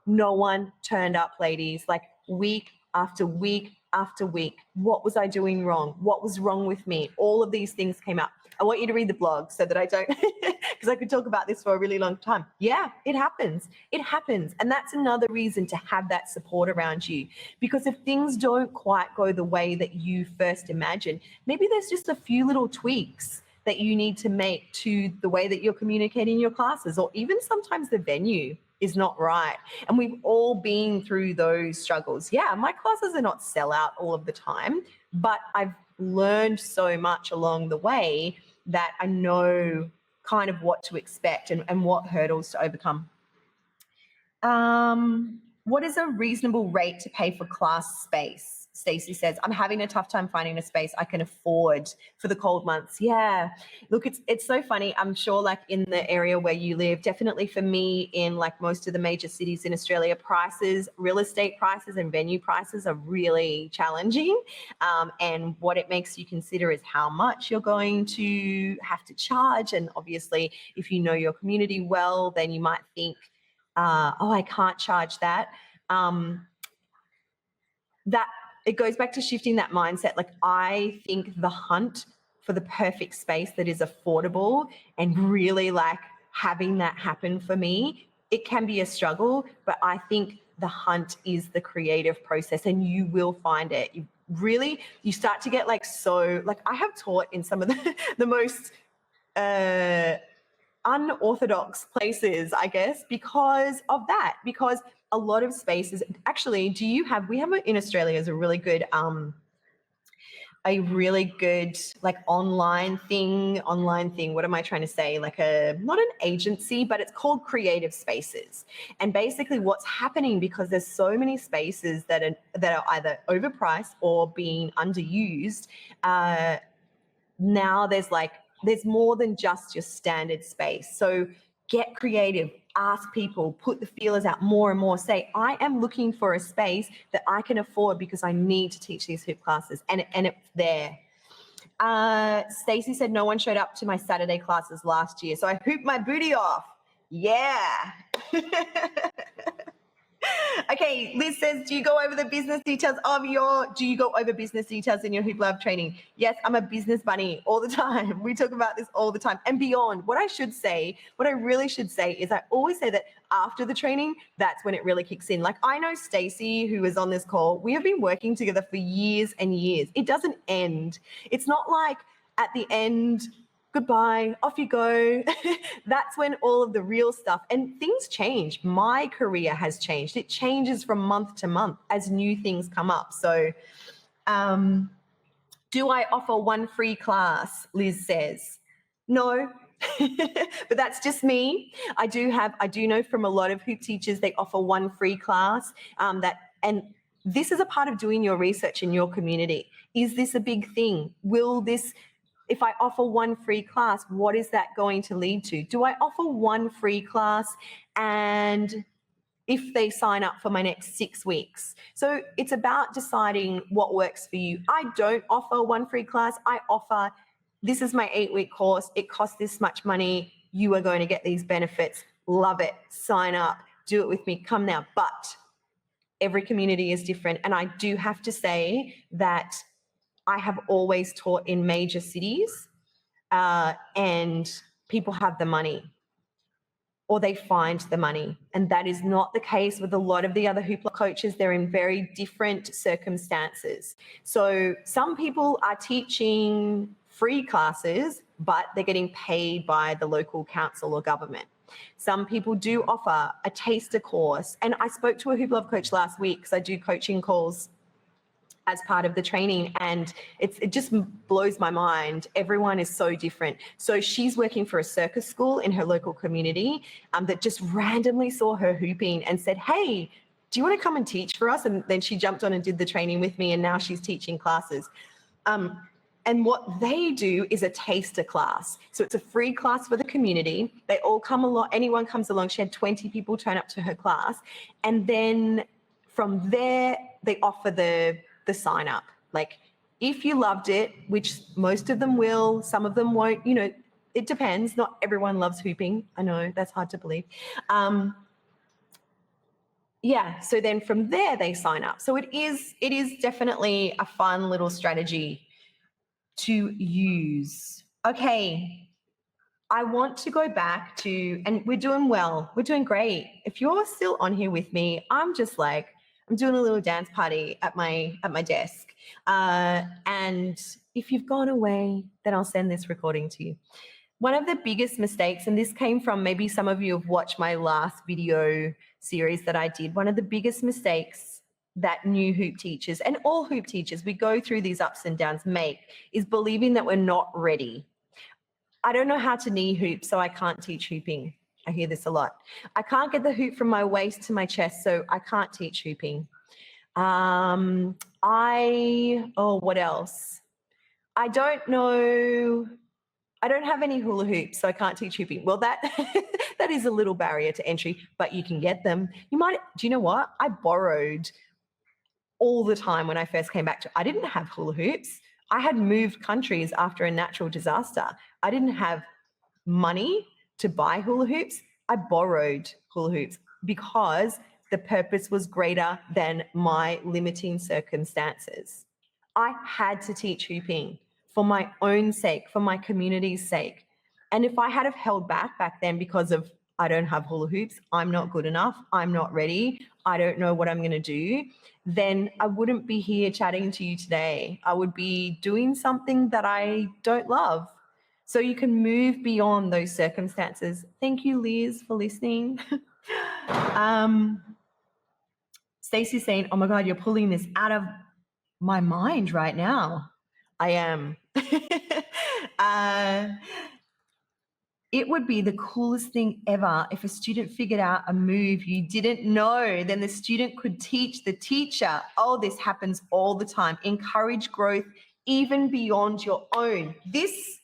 No one turned up, ladies, like week after week after week. What was I doing wrong? What was wrong with me? All of these things came up. I want you to read the blog so that I don't, because I could talk about this for a really long time. Yeah, it happens. It happens. And that's another reason to have that support around you. Because if things don't quite go the way that you first imagined, maybe there's just a few little tweaks that you need to make to the way that you're communicating your classes, or even sometimes the venue is not right. And we've all been through those struggles. Yeah, my classes are not sellout all of the time, but I've learned so much along the way that I know kind of what to expect and what hurdles to overcome. What is a reasonable rate to pay for class space? Stacey says, I'm having a tough time finding a space I can afford for the cold months. Yeah, look, it's so funny. I'm sure like in the area where you live, definitely for me in like most of the major cities in Australia, real estate prices and venue prices are really challenging. And what it makes you consider is how much you're going to have to charge. And obviously, if you know your community well, then you might think, I can't charge that. That it goes back to shifting that mindset. Like, I think the hunt for the perfect space that is affordable and really like having that happen for me, it can be a struggle, but I think the hunt is the creative process and you will find it. You start to get like, so like I have taught in some of the most unorthodox places, I guess, because of that, because a lot of spaces, actually, we have in Australia is a really good a really good like online thing. What am I trying to say? Like not an agency, but it's called Creative Spaces. And basically what's happening, because there's so many spaces that are either overpriced or being underused, now there's more than just your standard space. So get creative, ask people, put the feelers out more and more. Say, I am looking for a space that I can afford because I need to teach these hoop classes, and it's there. Stacey said no one showed up to my Saturday classes last year, so I hooped my booty off. Yeah. Okay, Liz says, do you go over business details in your Hoop Love training? Yes, I'm a business bunny all the time. We talk about this all the time and beyond. What I really should say is I always say that after the training, that's when it really kicks in. Like I know Stacey, who is on this call, we have been working together for years and years. It doesn't end. It's not like at the end, goodbye, off you go. That's when all of the real stuff, and things change. My career has changed. It changes from month to month as new things come up. So do I offer one free class? Liz says. No, but that's just me. I do know from a lot of hoop teachers, they offer one free class and this is a part of doing your research in your community. Is this a big thing? If I offer one free class, what is that going to lead to? Do I offer one free class and if they sign up for my next 6 weeks? So it's about deciding what works for you. I don't offer one free class. I offer, this is my 8-week course. It costs this much money. You are going to get these benefits. Love it. Sign up. Do it with me. Come now. But every community is different. And I do have to say that I have always taught in major cities and people have the money or they find the money. And that is not the case with a lot of the other hoopla coaches. They're in very different circumstances. So some people are teaching free classes, but they're getting paid by the local council or government. Some people do offer a taster course. And I spoke to a Hoop Love coach last week because I do coaching calls as part of the training, and it just blows my mind. Everyone is so different. So she's working for a circus school in her local community that just randomly saw her hooping and said, hey, do you want to come and teach for us? And then she jumped on and did the training with me, and now she's teaching classes. And what they do is a taster class. So it's a free class for the community. They all come along, anyone comes along. She had 20 people turn up to her class. And then from there, they offer the sign up. Like if you loved it, which most of them will, some of them won't, it depends. Not everyone loves hooping. I know that's hard to believe. So then from there they sign up. So it is definitely a fun little strategy to use. Okay. I want to go back to, and we're doing well. We're doing great. If you're still on here with me, I'm just like, I'm doing a little dance party at my desk. And if you've gone away, then I'll send this recording to you. One of the biggest mistakes, and this came from maybe some of you have watched my last video series that I did. One of the biggest mistakes that new hoop teachers and all hoop teachers, we go through these ups and downs, make is believing that we're not ready. I don't know how to knee hoop, so I can't teach hooping. I hear this a lot. I can't get the hoop from my waist to my chest, so I can't teach hooping. What else? I don't know. I don't have any hula hoops, so I can't teach hooping. Well, that that is a little barrier to entry, but you can get them. Do you know what? I borrowed all the time when I first came back I didn't have hula hoops. I had moved countries after a natural disaster. I didn't have money to buy hula hoops. I borrowed hula hoops because the purpose was greater than my limiting circumstances. I had to teach hooping for my own sake, for my community's sake. And if I had have held back then because of I don't have hula hoops, I'm not good enough, I'm not ready, I don't know what I'm going to do, then I wouldn't be here chatting to you today. I would be doing something that I don't love. So you can move beyond those circumstances. Thank you, Liz, for listening. Stacey's saying, oh my God, you're pulling this out of my mind right now. I am. It would be the coolest thing ever if a student figured out a move you didn't know. Then the student could teach the teacher. Oh, this happens all the time. Encourage growth even beyond your own. This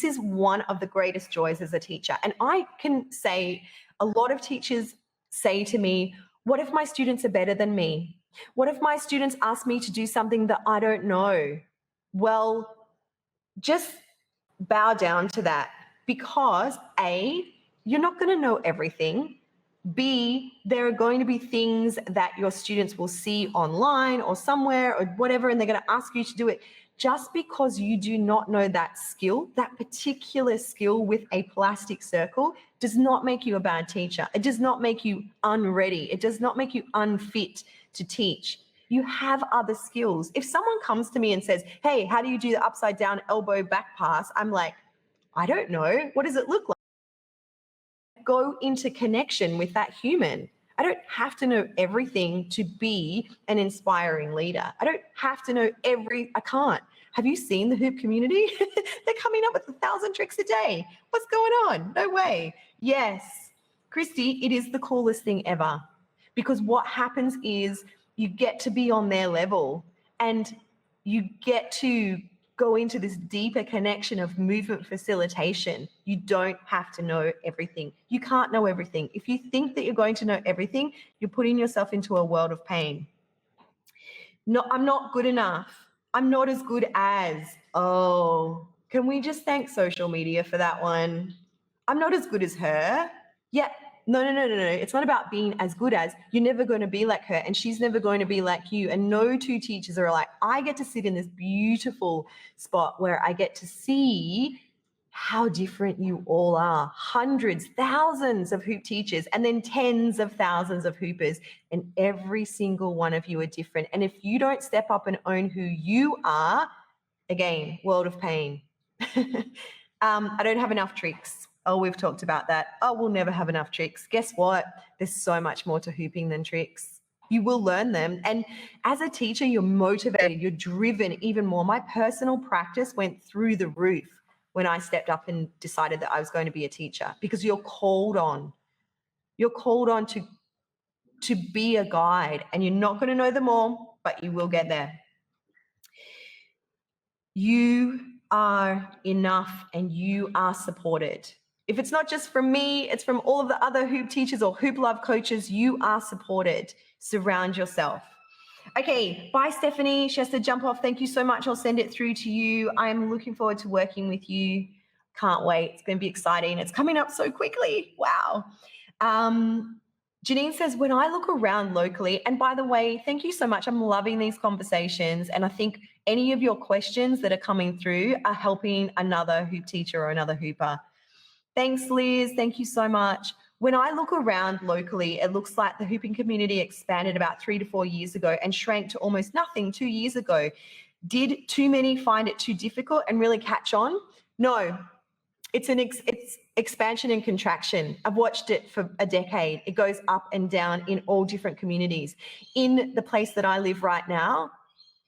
is one of the greatest joys as a teacher. And I can say a lot of teachers say to me, what if my students are better than me? What if my students ask me to do something that I don't know? Well, just bow down to that, because A, you're not going to know everything. B, there are going to be things that your students will see online or somewhere or whatever, and they're going to ask you to do it. Just because you do not know that skill, that particular skill with a plastic circle, does not make you a bad teacher. It does not make you unready. It does not make you unfit to teach. You have other skills. If someone comes to me and says, hey, how do you do the upside down elbow back pass? I'm like, I don't know. What does it look like? Go into connection with that human. I don't have to know everything to be an inspiring leader. I don't have to know I can't. Have you seen the hoop community? They're coming up with 1,000 tricks a day. What's going on? No way. Yes, Christy, it is the coolest thing ever, because what happens is you get to be on their level and you get to go into this deeper connection of movement facilitation. You don't have to know everything. You can't know everything. If you think that you're going to know everything, you're putting yourself into a world of pain. No, I'm not good enough. I'm not as good as. Oh, can we just thank social media for that one? I'm not as good as her. Yeah. No. It's not about being as good as. You're never going to be like her, and she's never going to be like you. And no two teachers are like, I get to sit in this beautiful spot where I get to see how different you all are. Hundreds, thousands of hoop teachers, and then tens of thousands of hoopers, and every single one of you are different. And if you don't step up and own who you are, again, world of pain. I don't have enough tricks. Oh, we've talked about that. Oh, we'll never have enough tricks. Guess what? There's so much more to hooping than tricks. You will learn them. And as a teacher, you're motivated, you're driven even more. My personal practice went through the roof when I stepped up and decided that I was going to be a teacher, because you're called on. You're called on to be a guide, and you're not going to know them all, but you will get there. You are enough and you are supported. If it's not just from me, it's from all of the other hoop teachers or hoop love coaches. You are supported. Surround yourself. Okay, bye, Stephanie. She has to jump off. Thank you so much. I'll send it through to you. I'm looking forward to working with you. Can't wait. It's going to be exciting. It's coming up so quickly. Wow. Janine says, when I look around locally, and by the way, thank you so much. I'm loving these conversations. And I think any of your questions that are coming through are helping another hoop teacher or another hooper. Thanks, Liz. Thank you so much. When I look around locally, it looks like the hooping community expanded about 3 to 4 years ago and shrank to almost nothing 2 years ago. Did too many find it too difficult and really catch on? No. It's expansion and contraction. I've watched it for a decade. It goes up and down in all different communities. In the place that I live right now,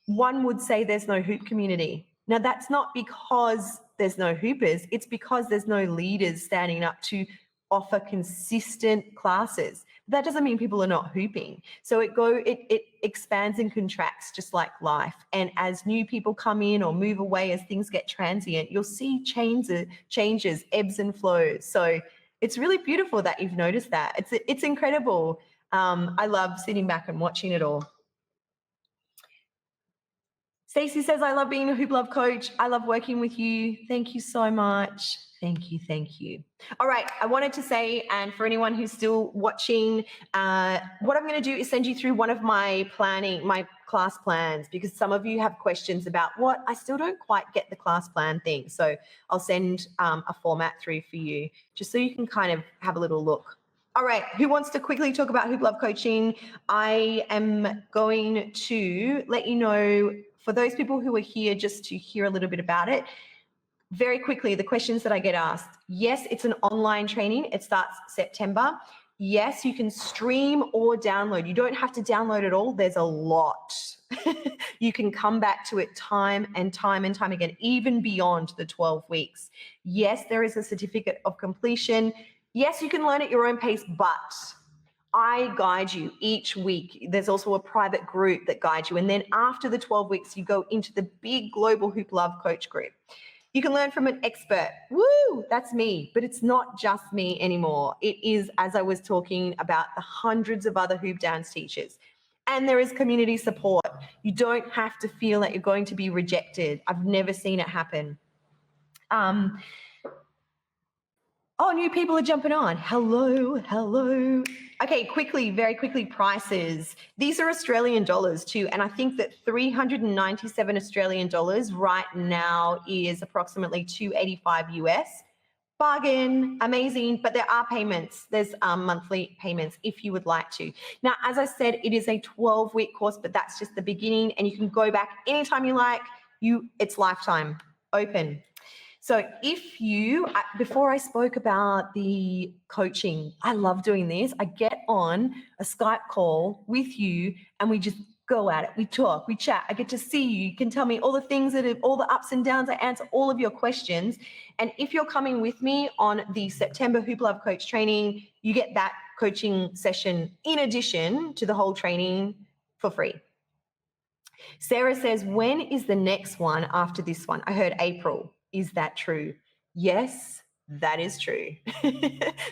one would say there's no hoop community. Now, that's not because there's no hoopers. It's because there's no leaders standing up to offer consistent classes. That doesn't mean people are not hooping. So it expands and contracts just like life. And as new people come in or move away, as things get transient, you'll see changes, ebbs and flows. So it's really beautiful that you've noticed that. It's incredible. I love sitting back and watching it all. Stacey says, I love being a hoop love coach. I love working with you. Thank you so much. Thank you. Thank you. All right. I wanted to say, and for anyone who's still watching, what I'm going to do is send you through one of my class plans, because some of you have questions about what I still don't quite get the class plan thing. So I'll send a format through for you just so you can kind of have a little look. All right, who wants to quickly talk about Hoop Love Coaching? I am going to let you know, for those people who are here just to hear a little bit about it, very quickly, the questions that I get asked. Yes, it's an online training. It starts September. Yes, you can stream or download. You don't have to download it all. There's a lot. You can come back to it time and time and time again, even beyond the 12 weeks. Yes, there is a certificate of completion. Yes, you can learn at your own pace, but I guide you each week. There's also a private group that guides you. And then after the 12 weeks, you go into the big global Hoop Love coach group. You can learn from an expert. Woo, that's me. But it's not just me anymore. It is, as I was talking about, the hundreds of other Hoop Dance teachers. And there is community support. You don't have to feel that you're going to be rejected. I've never seen it happen. Oh, new people are jumping on. Hello, hello. Okay, quickly, very quickly, prices. These are Australian dollars too, and I think that 397 Australian dollars right now is approximately 285 US. Bargain, amazing, but there are payments. There's monthly payments if you would like to. Now, as I said, it is a 12-week course, but that's just the beginning, and you can go back anytime you like. It's lifetime, open. So if you, before I spoke about the coaching, I love doing this. I get on a Skype call with you and we just go at it. We talk, we chat. I get to see you. You can tell me all the things all the ups and downs. I answer all of your questions. And if you're coming with me on the September Hoop Love Coach training, you get that coaching session in addition to the whole training for free. Sarah says, when is the next one after this one? I heard April. Is that true? Yes, that is true.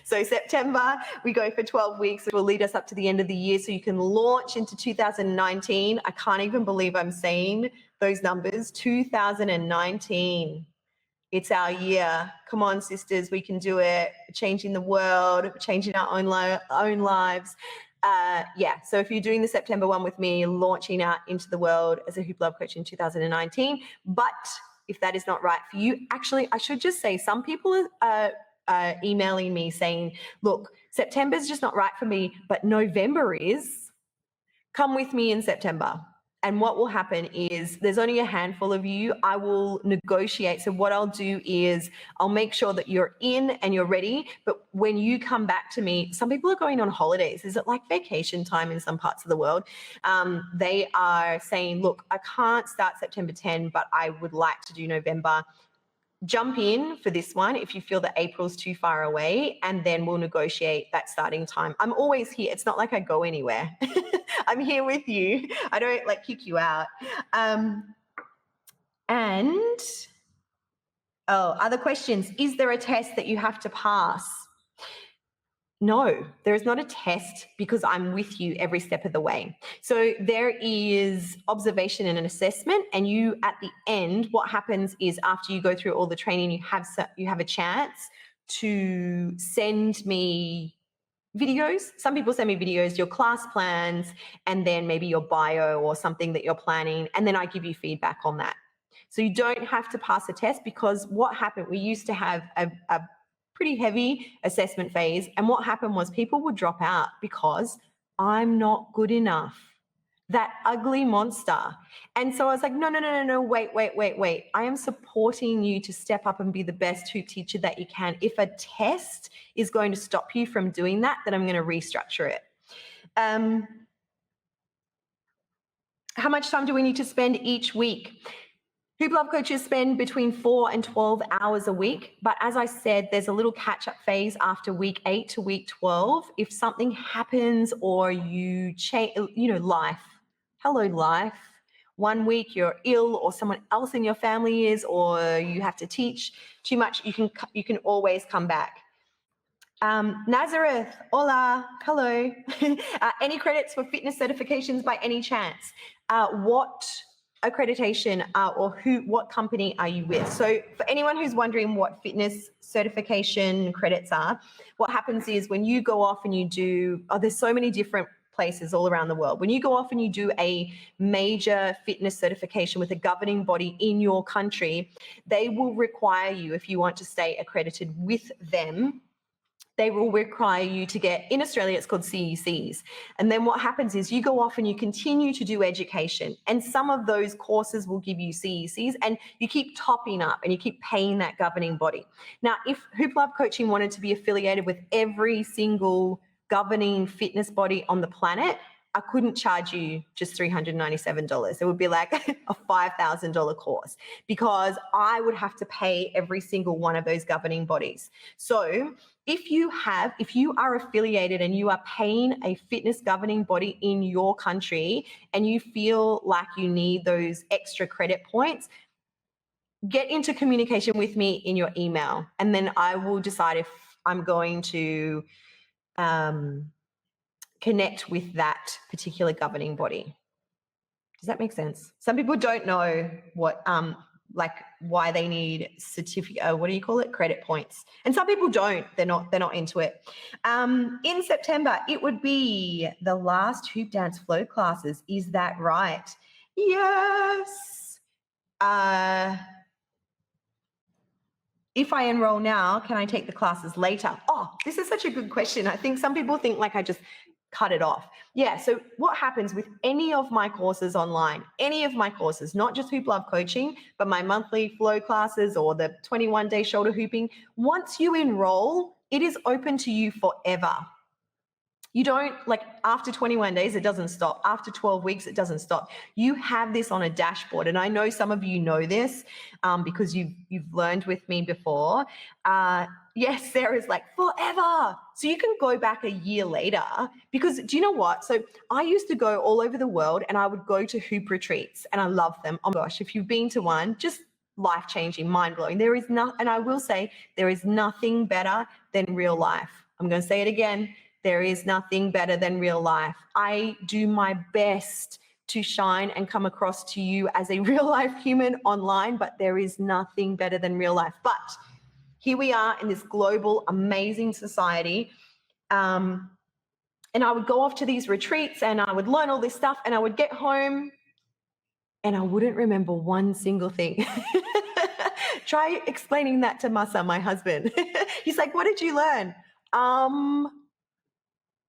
So September, we go for 12 weeks, which will lead us up to the end of the year so you can launch into 2019. I can't even believe I'm saying those numbers. 2019. It's our year. Come on, sisters, we can do it. Changing the world, changing our own lives. So if you're doing the September one with me, launching out into the world as a Hoop Love Coach in 2019, but if that is not right for you, actually, I should just say some people are emailing me saying, look, September's just not right for me, but November is. Come with me in September. And what will happen is there's only a handful of you. I will negotiate. So what I'll do is I'll make sure that you're in and you're ready. But when you come back to me, some people are going on holidays. Is it like vacation time in some parts of the world? They are saying, look, I can't start September 10, but I would like to do November. Jump in for this one if you feel that April's too far away, and then we'll negotiate that starting time. I'm always here. It's not like I go anywhere. I'm here with you. I don't kick you out. Other questions. Is there a test that you have to pass? No, there is not a test because I'm with you every step of the way. So there is observation and an assessment, and you at the end, what happens is after you go through all the training, you have a chance to send me videos. Some people send me videos, your class plans, and then maybe your bio or something that you're planning, and then I give you feedback on that. So you don't have to pass a test, because what happened, we used to have a pretty heavy assessment phase, and what happened was people would drop out because I'm not good enough. That ugly monster. And so I was like, no, wait. I am supporting you to step up and be the best hoop teacher that you can. If a test is going to stop you from doing that, then I'm going to restructure it. How much time do we need to spend each week? Hoop Love coaches spend between 4 and 12 hours a week. But as I said, there's a little catch-up phase after week 8 to week 12. If something happens or you change, life. Hello, life. 1 week you're ill, or someone else in your family is, or you have to teach too much, you can always come back. Nazareth, hola, hello. Any credits for fitness certifications by any chance? What accreditation or what company are you with? So for anyone who's wondering what fitness certification credits are, what happens is when you go off and you do, there's so many different places all around the world. When you go off and you do a major fitness certification with a governing body in your country, they will require you, if you want to stay accredited with them, they will require you to get, in Australia, it's called CECs. And then what happens is you go off and you continue to do education. And some of those courses will give you CECs, and you keep topping up and you keep paying that governing body. Now, if Hoop Love Coaching wanted to be affiliated with every single governing fitness body on the planet, I couldn't charge you just $397. It would be like a $5,000 course because I would have to pay every single one of those governing bodies. So if you are affiliated and you are paying a fitness governing body in your country and you feel like you need those extra credit points, get into communication with me in your email, and then I will decide if I'm going to connect with that particular governing body. Does that make sense? Some people don't know what, like why they need certificate, what do you call it? Credit points. And some people don't, they're not into it. In September, it would be the last hoop dance flow classes. Is that right? Yes. If I enroll now, can I take the classes later? Oh, this is such a good question. I think some people think like I just cut it off. Yeah, so what happens with any of my courses online, any of my courses, not just Hoop Love Coaching, but my monthly flow classes or the 21-day shoulder hooping, once you enroll, it is open to you forever. You don't, like after 21 days, it doesn't stop. After 12 weeks, it doesn't stop. You have this on a dashboard. And I know some of you know this because you've learned with me before. Yes, there is like forever. So you can go back a year later because do you know what? So I used to go all over the world and I would go to hoop retreats and I love them. Oh my gosh, if you've been to one, just life-changing, mind-blowing. There is and I will say there is nothing better than real life. I'm going to say it again. There is nothing better than real life. I do my best to shine and come across to you as a real life human online, but there is nothing better than real life. But here we are in this global, amazing society. And I would go off to these retreats and I would learn all this stuff and I would get home and I wouldn't remember one single thing. Try explaining that to Masa, my husband. He's like, what did you learn?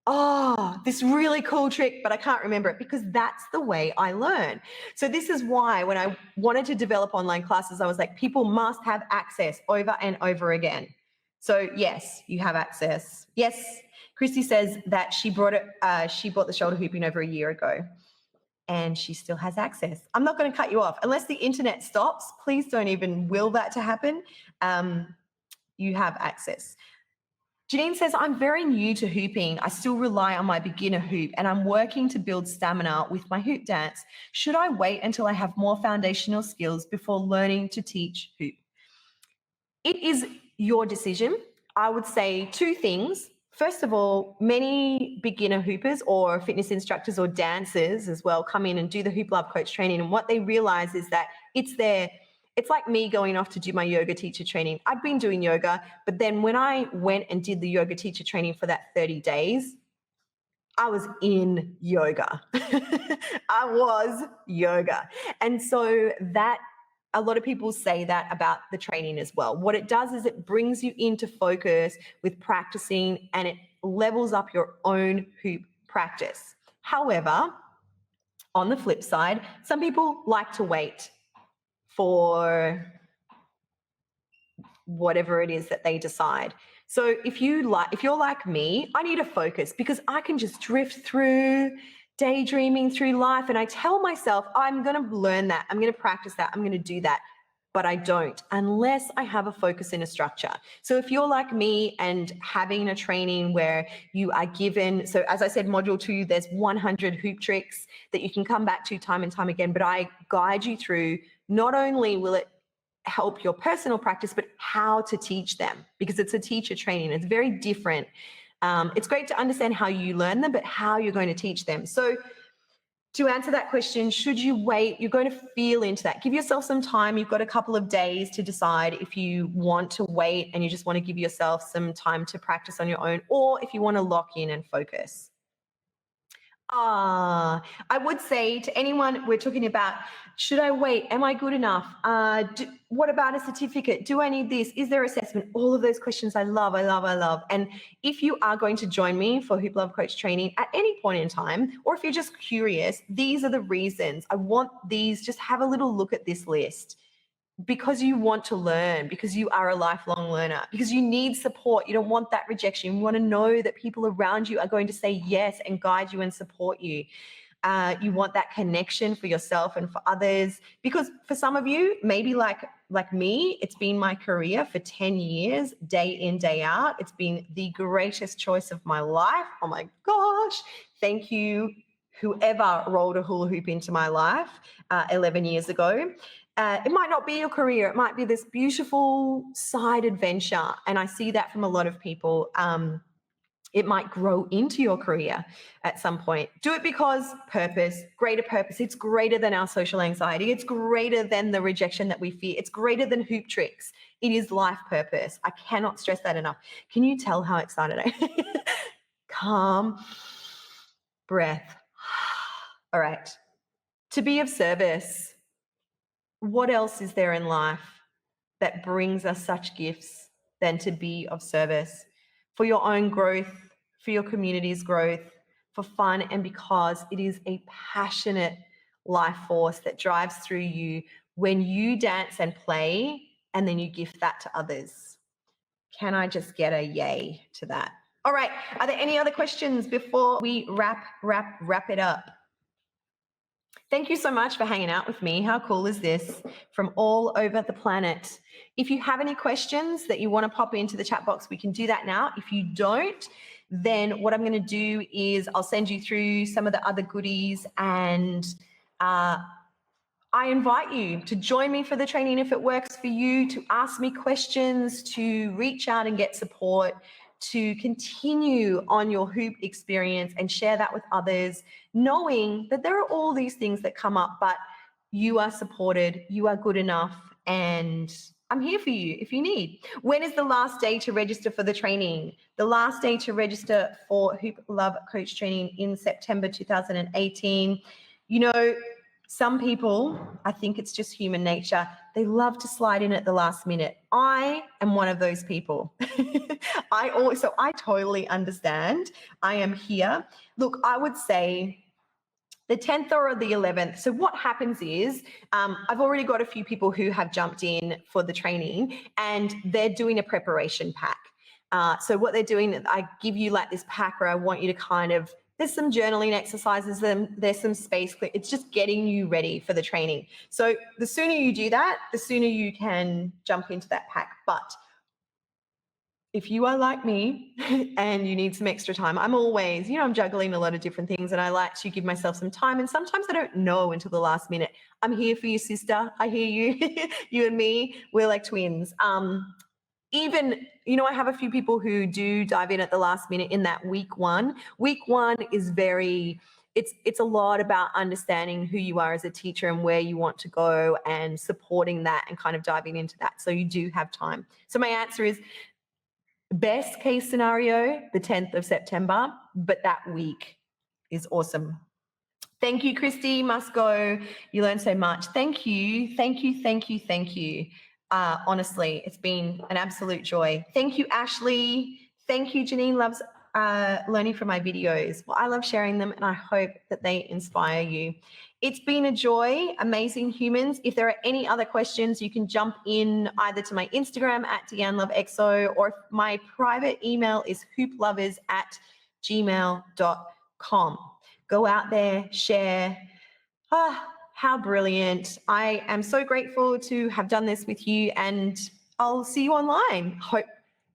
Oh, this really cool trick, but I can't remember it because that's the way I learn. So this is why when I wanted to develop online classes, I was like, people must have access over and over again. So yes, you have access. Yes, Christy says that she bought the shoulder hooping over a year ago and she still has access. I'm not going to cut you off. Unless the internet stops, please don't even will that to happen. You have access. Janine says, I'm very new to hooping. I still rely on my beginner hoop and I'm working to build stamina with my hoop dance. Should I wait until I have more foundational skills before learning to teach hoop? It is your decision. I would say two things. First of all, many beginner hoopers or fitness instructors or dancers as well come in and do the Hoop Love Coach training. And what they realize is that it's like me going off to do my yoga teacher training. I've been doing yoga, but then when I went and did the yoga teacher training for that 30 days, I was in yoga. I was yoga. And so that a lot of people say that about the training as well. What it does is it brings you into focus with practicing and it levels up your own hoop practice. However, on the flip side, some people like to wait for whatever it is that they decide. So if you're like me, I need a focus because I can just drift through daydreaming through life and I tell myself I'm going to learn that, I'm going to practice that, I'm going to do that, but I don't unless I have a focus in a structure. So if you're like me and having a training where you are given, so as I said, module 2, there's 100 hoop tricks that you can come back to time and time again, but I guide you through, not only will it help your personal practice, but how to teach them because it's a teacher training. It's very different. It's great to understand how you learn them, but how you're going to teach them. So to answer that question, should you wait? You're going to feel into that. Give yourself some time. You've got a couple of days to decide if you want to wait and you just want to give yourself some time to practice on your own, or if you want to lock in and focus. I would say to anyone we're talking about, should I wait? Am I good enough? What about a certificate? Do I need this? Is there assessment? All of those questions I love. And if you are going to join me for Hoop Love Coach training at any point in time, or if you're just curious, these are the reasons. I want these, just have a little look at this list. because you want to learn, because you are a lifelong learner, because you need support. You don't want that rejection. You want to know that people around you are going to say yes and guide you and support you. You want that connection for yourself and for others, because for some of you, maybe like me, it's been my career for 10 years, day in, day out. It's been the greatest choice of my life. Oh my gosh. Thank you, whoever rolled a hula hoop into my life 11 years ago. It might not be your career. It might be this beautiful side adventure. And I see that from a lot of people. It might grow into your career at some point. Do it because purpose, greater purpose. It's greater than our social anxiety. It's greater than the rejection that we fear. It's greater than hoop tricks. It is life purpose. I cannot stress that enough. Can you tell how excited I am? Calm breath. All right. To be of service. What else is there in life that brings us such gifts than to be of service for your own growth, for your community's growth, for fun, and because it is a passionate life force that drives through you when you dance and play and then you gift that to others. Can I just get a yay to that? All right. Are there any other questions before we wrap it up? Thank you so much for hanging out with me. How cool is this? From all over the planet. If you have any questions that you want to pop into the chat box, we can do that now. If you don't, then what I'm going to do is I'll send you through some of the other goodies, and I invite you to join me for the training if it works for you, to ask me questions, to reach out and get support, to continue on your hoop experience and share that with others, knowing that there are all these things that come up, but you are supported, you are good enough, and I'm here for you if you need. When is the last day to register for the training? The last day to register for Hoop Love Coach Training in September 2018. You know, some people, I think it's just human nature, they love to slide in at the last minute. I am one of those people. So I totally understand. I am here. Look, I would say the 10th or the 11th. So what happens is I've already got a few people who have jumped in for the training, and they're doing a preparation pack. So what they're doing, I give you like this pack where I want you to kind of, there's some journaling exercises, there's some space. It's just getting you ready for the training. So the sooner you do that, the sooner you can jump into that pack. But if you are like me and you need some extra time, I'm always, I'm juggling a lot of different things, and I like to give myself some time. And sometimes I don't know until the last minute. I'm here for you, sister. I hear you. You and me, we're like twins. Even, I have a few people who do dive in at the last minute in that week one. Week one is it's a lot about understanding who you are as a teacher and where you want to go and supporting that and kind of diving into that. So you do have time. So my answer is, best case scenario, the 10th of September, but that week is awesome. Thank you, Christy. Must go. You learned so much. Thank you. Thank you. Thank you. Thank you. Honestly, it's been an absolute joy. Thank you, Ashley. Thank you. Janine loves learning from my videos. Well, I love sharing them, and I hope that they inspire you. It's been a joy, amazing humans. If there are any other questions, you can jump in either to my Instagram at DeanneLoveXO, or my private email is hooplovers@gmail.com. Go out there, share. How brilliant. I am so grateful to have done this with you, and I'll see you online. Hope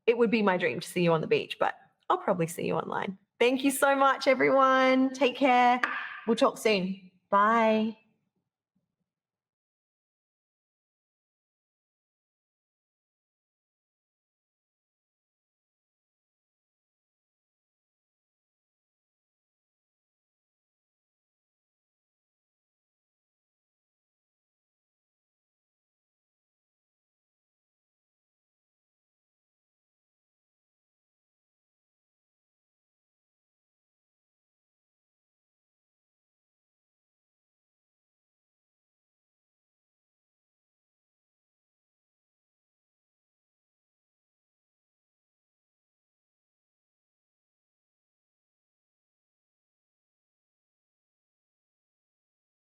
it would be my dream to see you on the beach, but I'll probably see you online. Thank you so much, everyone. Take care. We'll talk soon. Bye.